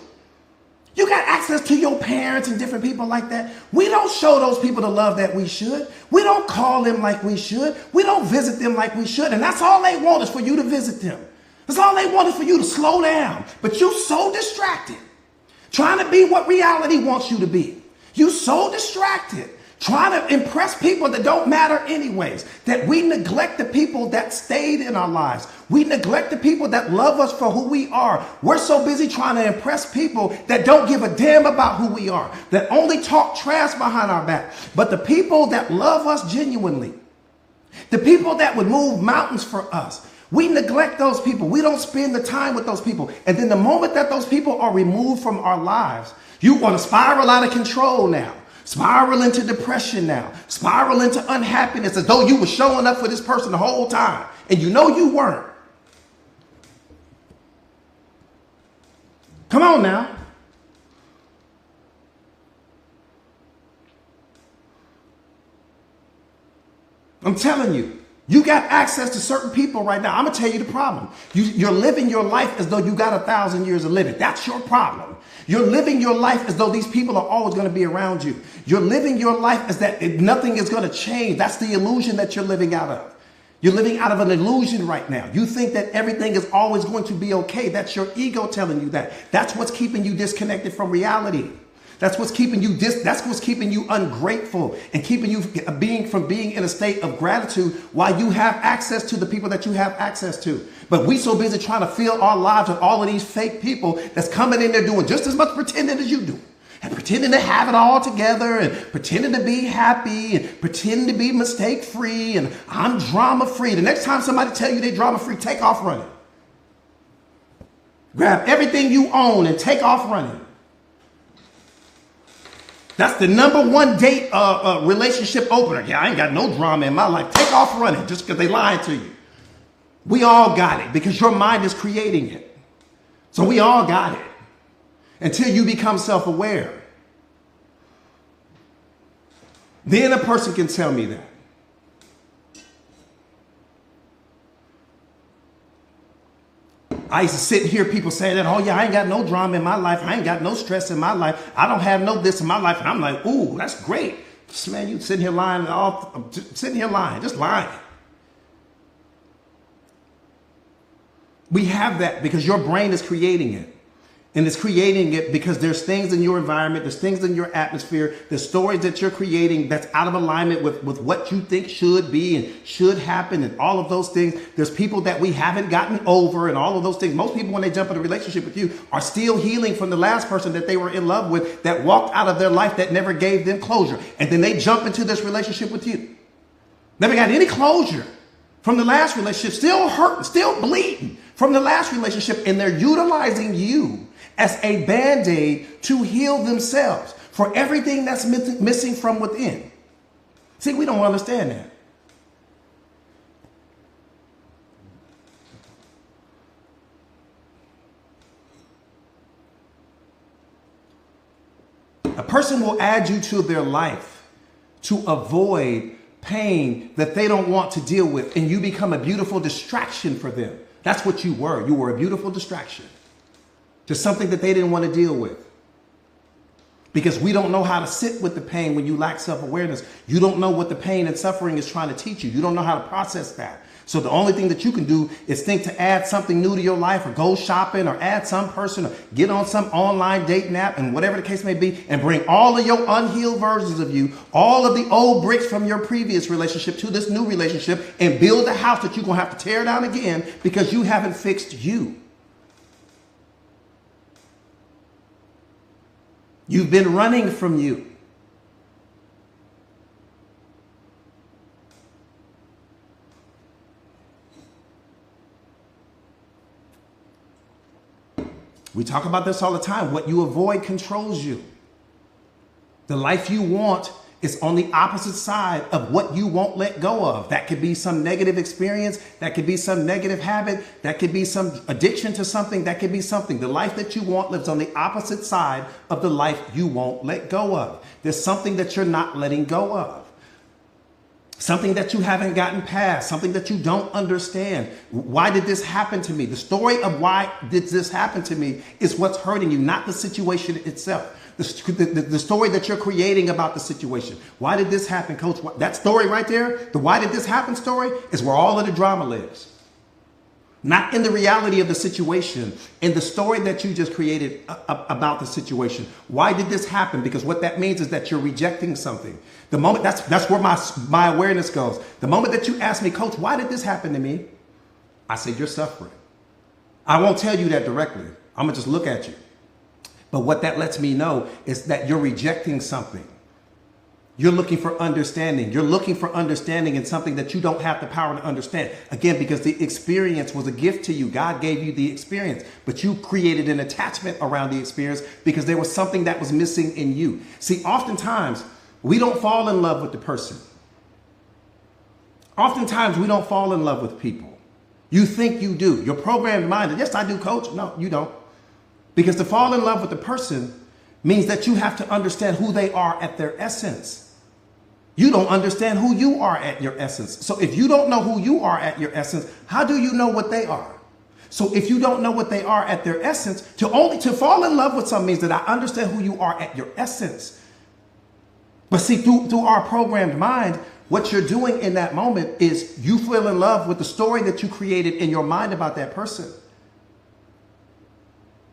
You got access to your parents and different people like that. We don't show those people the love that we should. We don't call them like we should. We don't visit them like we should. And that's all they want is for you to visit them. That's all they want is for you to slow down. But you so distracted, trying to be what reality wants you to be. You so distracted, trying to impress people that don't matter anyways, that we neglect the people that stayed in our lives. We neglect the people that love us for who we are. We're so busy trying to impress people that don't give a damn about who we are, that only talk trash behind our back. But the people that love us genuinely, the people that would move mountains for us, we neglect those people. We don't spend the time with those people. And then the moment that those people are removed from our lives, you want to spiral out of control now. Spiral into depression now. Spiral into unhappiness as though you were showing up for this person the whole time. And you know you weren't. Come on now. I'm telling you, you got access to certain people right now. I'm going to tell you the problem. You're living your life as though you got 1,000 years of living. That's your problem. You're living your life as though these people are always going to be around you. You're living your life as that nothing is going to change. That's the illusion that you're living out of. You're living out of an illusion right now. You think that everything is always going to be okay. That's your ego telling you that. That's what's keeping you disconnected from reality. That's what's keeping you that's what's keeping you ungrateful and keeping you being in a state of gratitude while you have access to the people that you have access to. But we so busy trying to fill our lives with all of these fake people that's coming in there doing just as much pretending as you do. And pretending to have it all together and pretending to be happy and pretending to be mistake free and I'm drama free. The next time somebody tell you they're drama free, take off running. Grab everything you own and take off running. That's the #1 date relationship opener. Yeah, I ain't got no drama in my life. Take off running just because they lying to you. We all got it because your mind is creating it. So we all got it until you become self-aware. Then a person can tell me that. I used to sit and hear people say that, oh yeah, I ain't got no drama in my life. I ain't got no stress in my life. I don't have no this in my life. And I'm like, ooh, that's great. Just, man, you sitting here lying, just lying. We have that because your brain is creating it. And it's creating it because there's things in your environment, there's things in your atmosphere, there's stories that you're creating that's out of alignment with what you think should be and should happen and all of those things. There's people that we haven't gotten over and all of those things. Most people, when they jump in a relationship with you, are still healing from the last person that they were in love with that walked out of their life that never gave them closure. And then they jump into this relationship with you. Never got any closure from the last relationship, still hurting, still bleeding from the last relationship, and they're utilizing you as a band-aid to heal themselves for everything that's missing from within. See, we don't understand that. A person will add you to their life to avoid pain that they don't want to deal with, and you become a beautiful distraction for them. That's what you were. You were a beautiful distraction to something that they didn't want to deal with. Because we don't know how to sit with the pain when you lack self-awareness. You don't know what the pain and suffering is trying to teach you. You don't know how to process that. So the only thing that you can do is think to add something new to your life or go shopping or add some person or get on some online dating app and whatever the case may be and bring all of your unhealed versions of you, all of the old bricks from your previous relationship to this new relationship and build a house that you're going to have to tear down again because you haven't fixed you. You've been running from you. We talk about this all the time. What you avoid controls you. The life you want It's on the opposite side of what you won't let go of. That could be some negative experience. That could be some negative habit. That could be some addiction to something. That could be something. The life that you want lives on the opposite side of the life you won't let go of. There's something that you're not letting go of. Something that you haven't gotten past, something that you don't understand. Why did this happen to me? The story of why did this happen to me is what's hurting you, not the situation itself. The story that you're creating about the situation. Why did this happen, coach? That story right there, the why did this happen story, is where all of the drama lives. Not in the reality of the situation, in the story that you just created about the situation. Why did this happen? Because what that means is that you're rejecting something. The moment, that's where my awareness goes. The moment that you ask me, coach, why did this happen to me? I say, you're suffering. I won't tell you that directly. I'm gonna just look at you. But what that lets me know is that you're rejecting something. You're looking for understanding. You're looking for understanding in something that you don't have the power to understand. Again, because the experience was a gift to you. God gave you the experience, but you created an attachment around the experience because there was something that was missing in you. See, oftentimes we don't fall in love with the person. Oftentimes we don't fall in love with people. You think you do. You're programmed minded. Yes, I do, coach. No, you don't. Because to fall in love with the person means that you have to understand who they are at their essence. You don't understand who you are at your essence. So if you don't know who you are at your essence, how do you know what they are? So if you don't know what they are at their essence, to fall in love with someone means that I understand who you are at your essence. But see, through our programmed mind, what you're doing in that moment is you feel in love with the story that you created in your mind about that person.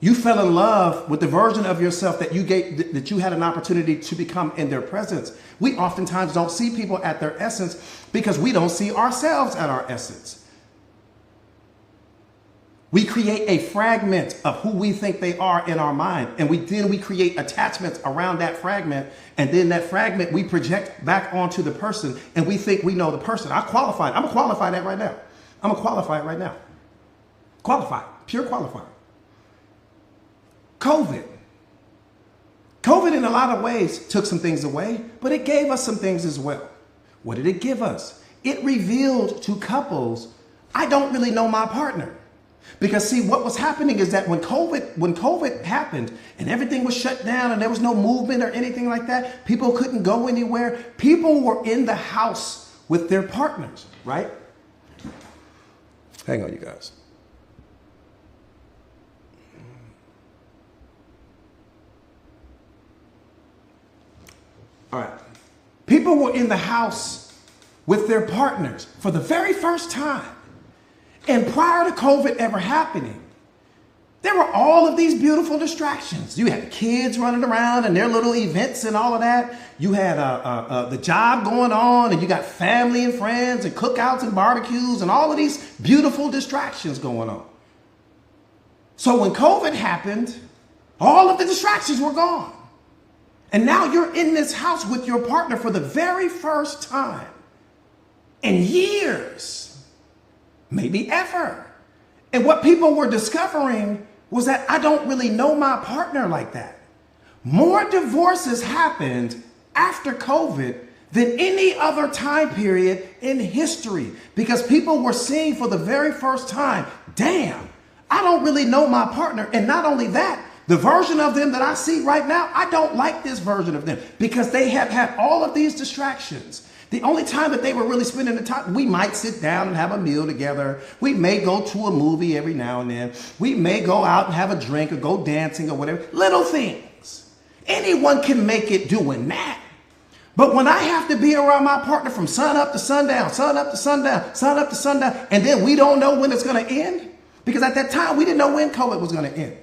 You fell in love with the version of yourself that you had an opportunity to become in their presence. We oftentimes don't see people at their essence because we don't see ourselves at our essence. We create a fragment of who we think they are in our mind, and then we create attachments around that fragment, and then that fragment we project back onto the person, and we think we know the person. I'm gonna qualify that right now. I'm gonna qualify it right now. Qualified, pure qualifier. COVID in a lot of ways took some things away, but it gave us some things as well. What did it give us? It revealed to couples, I don't really know my partner. Because see, what was happening is that when COVID happened and everything was shut down and there was no movement or anything like that, people couldn't go anywhere. People were in the house with their partners, right? Hang on, you guys. All right. People were in the house with their partners for the very first time. And prior to COVID ever happening, there were all of these beautiful distractions. You had kids running around and their little events and all of that. You had the job going on, and you got family and friends and cookouts and barbecues and all of these beautiful distractions going on. So when COVID happened, all of the distractions were gone. And now you're in this house with your partner for the very first time in years, maybe ever. And what people were discovering was that I don't really know my partner like that. More divorces happened after COVID than any other time period in history, because people were seeing for the very first time, damn, I don't really know my partner. And not only that, the version of them that I see right now, I don't like this version of them because they have had all of these distractions. The only time that they were really spending the time, we might sit down and have a meal together. We may go to a movie every now and then. We may go out and have a drink or go dancing or whatever. Little things. Anyone can make it doing that. But when I have to be around my partner from sun up to sundown, sun up to sundown, sun up to sundown, and then we don't know when it's going to end, because at that time we didn't know when COVID was going to end.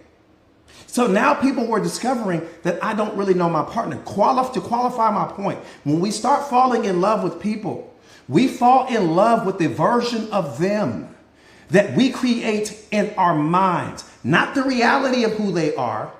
So now people were discovering that I don't really know my partner. To qualify my point, when we start falling in love with people, we fall in love with the version of them that we create in our minds, not the reality of who they are,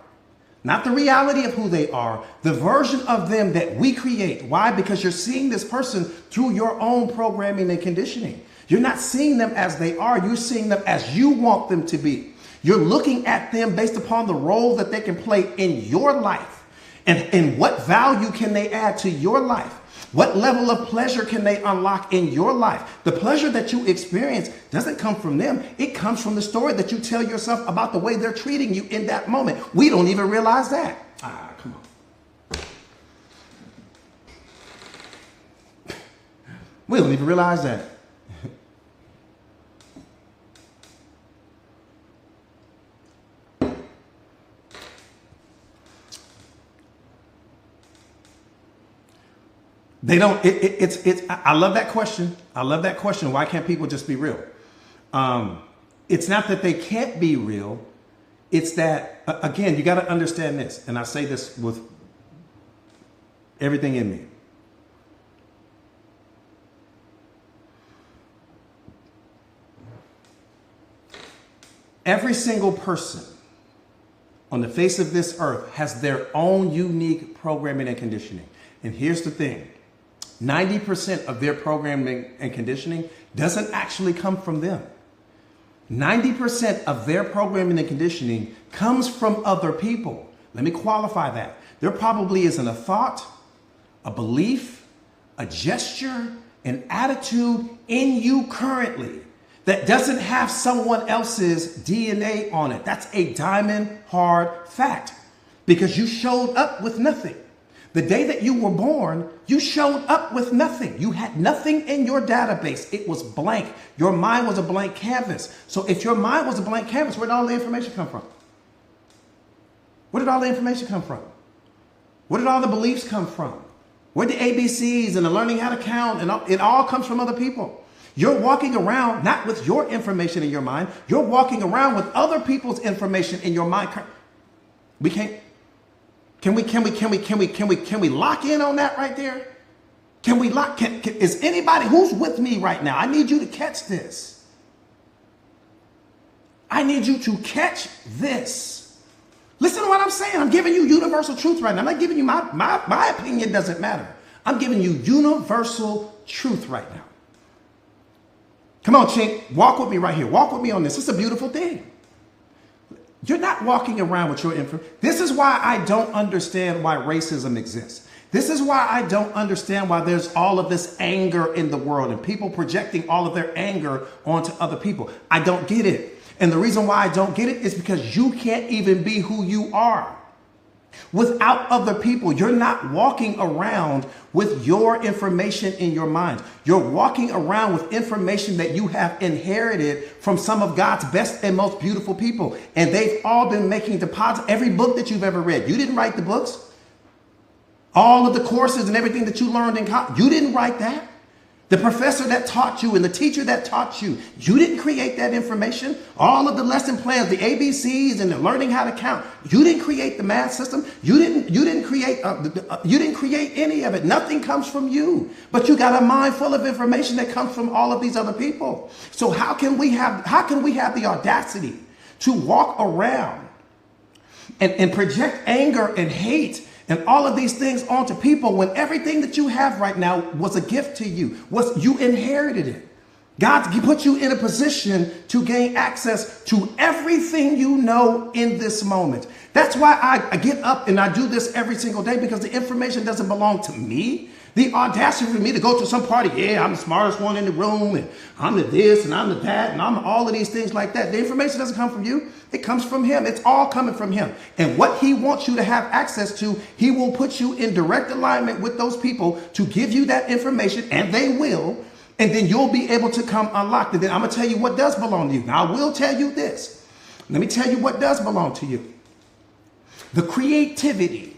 not the reality of who they are, the version of them that we create. Why? Because you're seeing this person through your own programming and conditioning. You're not seeing them as they are. You're seeing them as you want them to be. You're looking at them based upon the role that they can play in your life. And what value can they add to your life? What level of pleasure can they unlock in your life? The pleasure that you experience doesn't come from them. It comes from the story that you tell yourself about the way they're treating you in that moment. We don't even realize that. Come on. We don't even realize that. They don't, I love that question. I love that question. Why can't people just be real? It's not that they can't be real. It's that, again, you got to understand this. And I say this with everything in me. Every single person on the face of this earth has their own unique programming and conditioning. And here's the thing. 90% of their programming and conditioning doesn't actually come from them. 90% of their programming and conditioning comes from other people. Let me qualify that. There probably isn't a thought, a belief, a gesture, an attitude in you currently that doesn't have someone else's DNA on it. That's a diamond hard fact because you showed up with nothing. The day that you were born, you showed up with nothing. You had nothing in your database. It was blank. Your mind was a blank canvas. So if your mind was a blank canvas, where did all the information come from? Where did all the information come from? Where did all the beliefs come from? Where did the ABCs and the learning how to count and all, it all comes from other people. You're walking around not with your information in your mind. You're walking around with other people's information in your mind. We can't. Can we lock in on that right there? Can we lock? Is anybody who's with me right now? I need you to catch this. I need you to catch this. Listen to what I'm saying. I'm giving you universal truth right now. I'm not giving you my opinion doesn't matter. I'm giving you universal truth right now. Come on, Chink, walk with me right here. Walk with me on this. It's a beautiful thing. You're not walking around with your information. This is why I don't understand why racism exists. This is why I don't understand why there's all of this anger in the world and people projecting all of their anger onto other people. I don't get it. And the reason why I don't get it is because you can't even be who you are. Without other people, you're not walking around with your information in your mind. You're walking around with information that you have inherited from some of God's best and most beautiful people. And they've all been making deposits. Every book that you've ever read, you didn't write the books. All of the courses and everything that you learned in college, you didn't write that. The professor that taught you and the teacher that taught you, you didn't create that information. All of the lesson plans, the ABCs and the learning how to count, you didn't create the math system. You didn't create any of it. Nothing comes from you, but you got a mind full of information that comes from all of these other people. So how can we have the audacity to walk around and project anger and hate and all of these things onto people when everything that you have right now was a gift to you, you inherited it. God put you in a position to gain access to everything you know in this moment. That's why I get up and I do this every single day, because the information doesn't belong to me. The audacity for me to go to some party, yeah, I'm the smartest one in the room, and I'm the this, and I'm the that, and I'm all of these things like that. The information doesn't come from you. It comes from him. It's all coming from him. And what he wants you to have access to, he will put you in direct alignment with those people to give you that information, and they will, and then you'll be able to come unlocked. And then I'm going to tell you what does belong to you. Now, I will tell you this. Let me tell you what does belong to you. The creativity,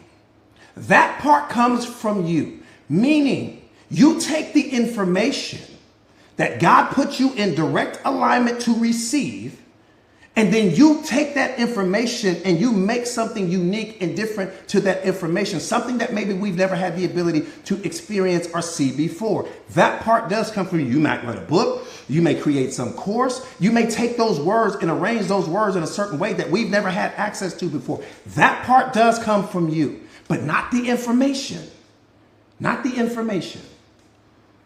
that part comes from you. Meaning, you take the information that God put you in direct alignment to receive, and then you take that information and you make something unique and different to that information, something that maybe we've never had the ability to experience or see before. That part does come from you. You might write a book, you may create some course, you may take those words and arrange those words in a certain way that we've never had access to before. That part does come from you, but not the information. Not the information.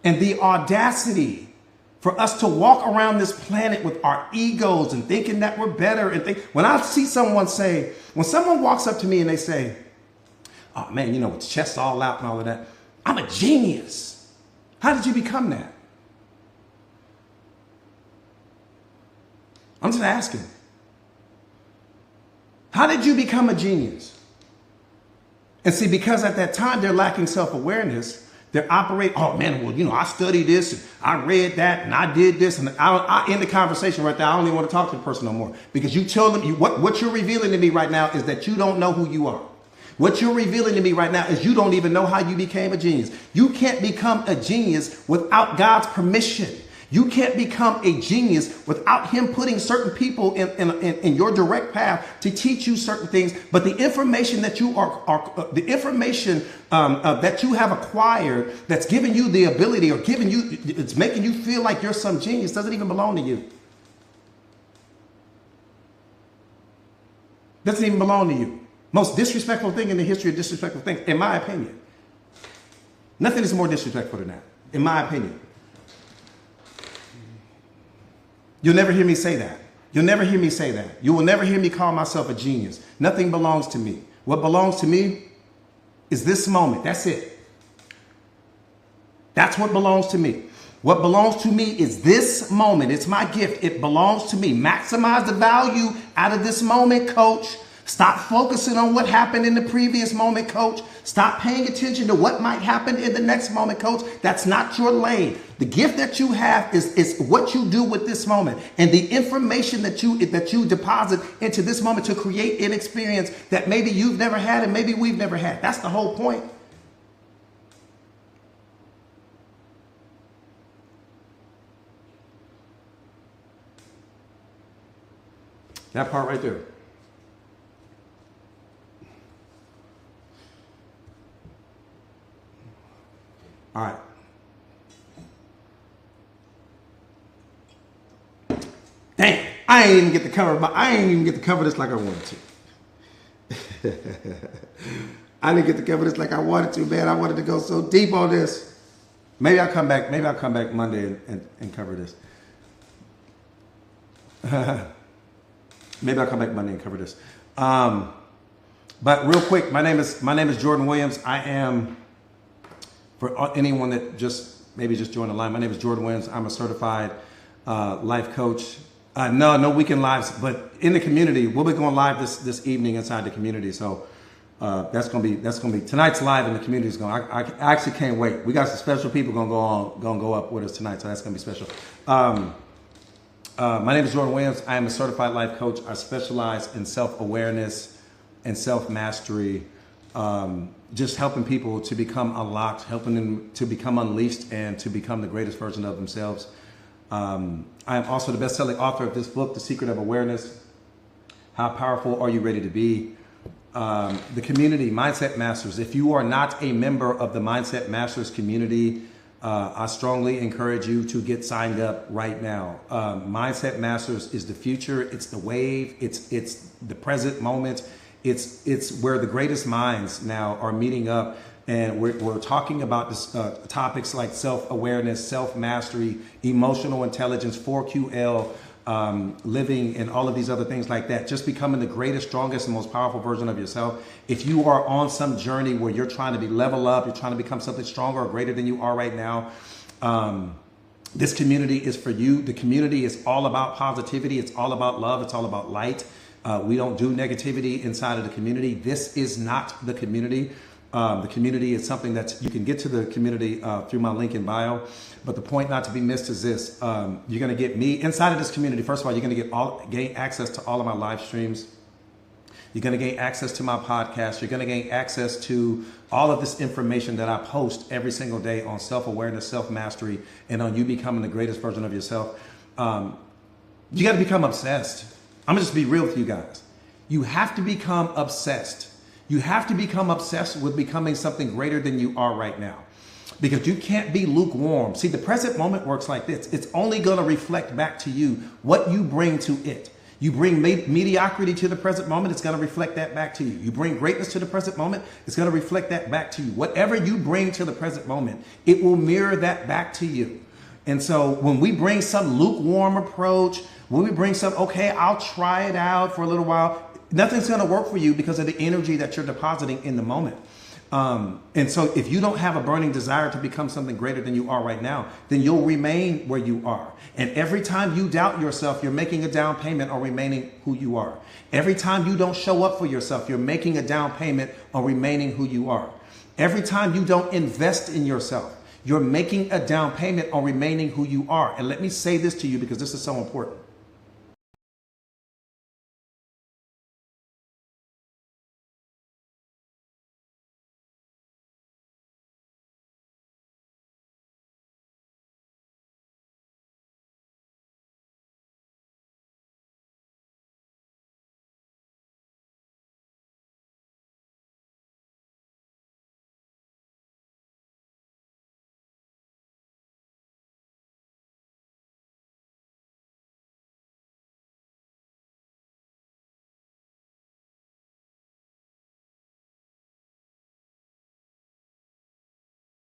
And the audacity for us to walk around this planet with our egos and thinking that we're better. And when I see someone say, when someone walks up to me and they say, oh man, you know, with the chest all out and all of that. I'm a genius. How did you become that? I'm just asking. How did you become a genius? And see, because at that time they're lacking self-awareness, they're operating, oh man, well, you know, I studied this, and I read that, and I did this, and I end the conversation right there. I don't even want to talk to the person no more. Because you tell them, what you're revealing to me right now is that you don't know who you are. What you're revealing to me right now is you don't even know how you became a genius. You can't become a genius without God's permission. You can't become a genius without him putting certain people in your direct path to teach you certain things. But the information that you that you have acquired, that's giving you the ability or giving you, it's making you feel like you're some genius, doesn't even belong to you. Doesn't even belong to you. Most disrespectful thing in the history of disrespectful things, in my opinion. Nothing is more disrespectful than that, in my opinion. You'll never hear me say that. You'll never hear me say that. You will never hear me call myself a genius. Nothing belongs to me. What belongs to me is this moment. That's it. That's what belongs to me. What belongs to me is this moment. It's my gift. It belongs to me. Maximize the value out of this moment, coach. Stop focusing on what happened in the previous moment, coach. Stop paying attention to what might happen in the next moment, coach. That's not your lane. The gift that you have is what you do with this moment and the information that you deposit into this moment to create an experience that maybe you've never had and maybe we've never had. That's the whole point. That part right there. All right. Damn, I ain't even get to cover this like I wanted to. I didn't get to cover this like I wanted to, man. I wanted to go so deep on this. Maybe I'll come back Monday and cover this. Maybe I'll come back Monday and cover this. But real quick, my name is Jordan Williams. I am, for anyone that maybe just joined the line, my name is Jordan Williams. I'm a certified life coach. No weekend lives, but in the community. We'll be going live this evening inside the community. So that's gonna be tonight's live in the community is going. I actually can't wait. We got some special people gonna go up with us tonight, so that's gonna be special. My name is Jordan Williams. I am a certified life coach. I specialize in self-awareness and self-mastery. Just helping people to become unlocked, helping them to become unleashed and to become the greatest version of themselves. I am also the best-selling author of this book, The Secret of Awareness. How powerful are you ready to be? The community, Mindset Masters. If you are not a member of the Mindset Masters community, I strongly encourage you to get signed up right now. Mindset Masters is the future. It's the wave. It's the present moment. It's where the greatest minds now are meeting up, and we're talking about this, topics like self-awareness, self-mastery, emotional intelligence, 4QL, living, and all of these other things like that. Just becoming the greatest, strongest, and most powerful version of yourself. If you are on some journey where you're trying to level up, you're trying to become something stronger or greater than you are right now, this community is for you. The community is all about positivity. It's all about love. It's all about light. We don't do negativity inside of the community. This is not the community. The community is something that you can get to the community through my link in bio. But the point not to be missed is this. You're going to get me inside of this community. First of all, you're going to gain access to all of my live streams. You're going to gain access to my podcast. You're going to gain access to all of this information that I post every single day on self-awareness, self-mastery, and on you becoming the greatest version of yourself. You got to become obsessed. I'm going to just be real with you guys. You have to become obsessed. You have to become obsessed with becoming something greater than you are right now. Because you can't be lukewarm. See, the present moment works like this. It's only going to reflect back to you what you bring to it. You bring mediocrity to the present moment, it's going to reflect that back to you. You bring greatness to the present moment, it's going to reflect that back to you. Whatever you bring to the present moment, it will mirror that back to you. And so when we bring some lukewarm approach, when we bring some, okay, I'll try it out for a little while, nothing's going to work for you because of the energy that you're depositing in the moment. And so if you don't have a burning desire to become something greater than you are right now, then you'll remain where you are. And every time you doubt yourself, you're making a down payment on remaining who you are. Every time you don't show up for yourself, you're making a down payment on remaining who you are. Every time you don't invest in yourself, you're making a down payment on remaining who you are. And let me say this to you because this is so important.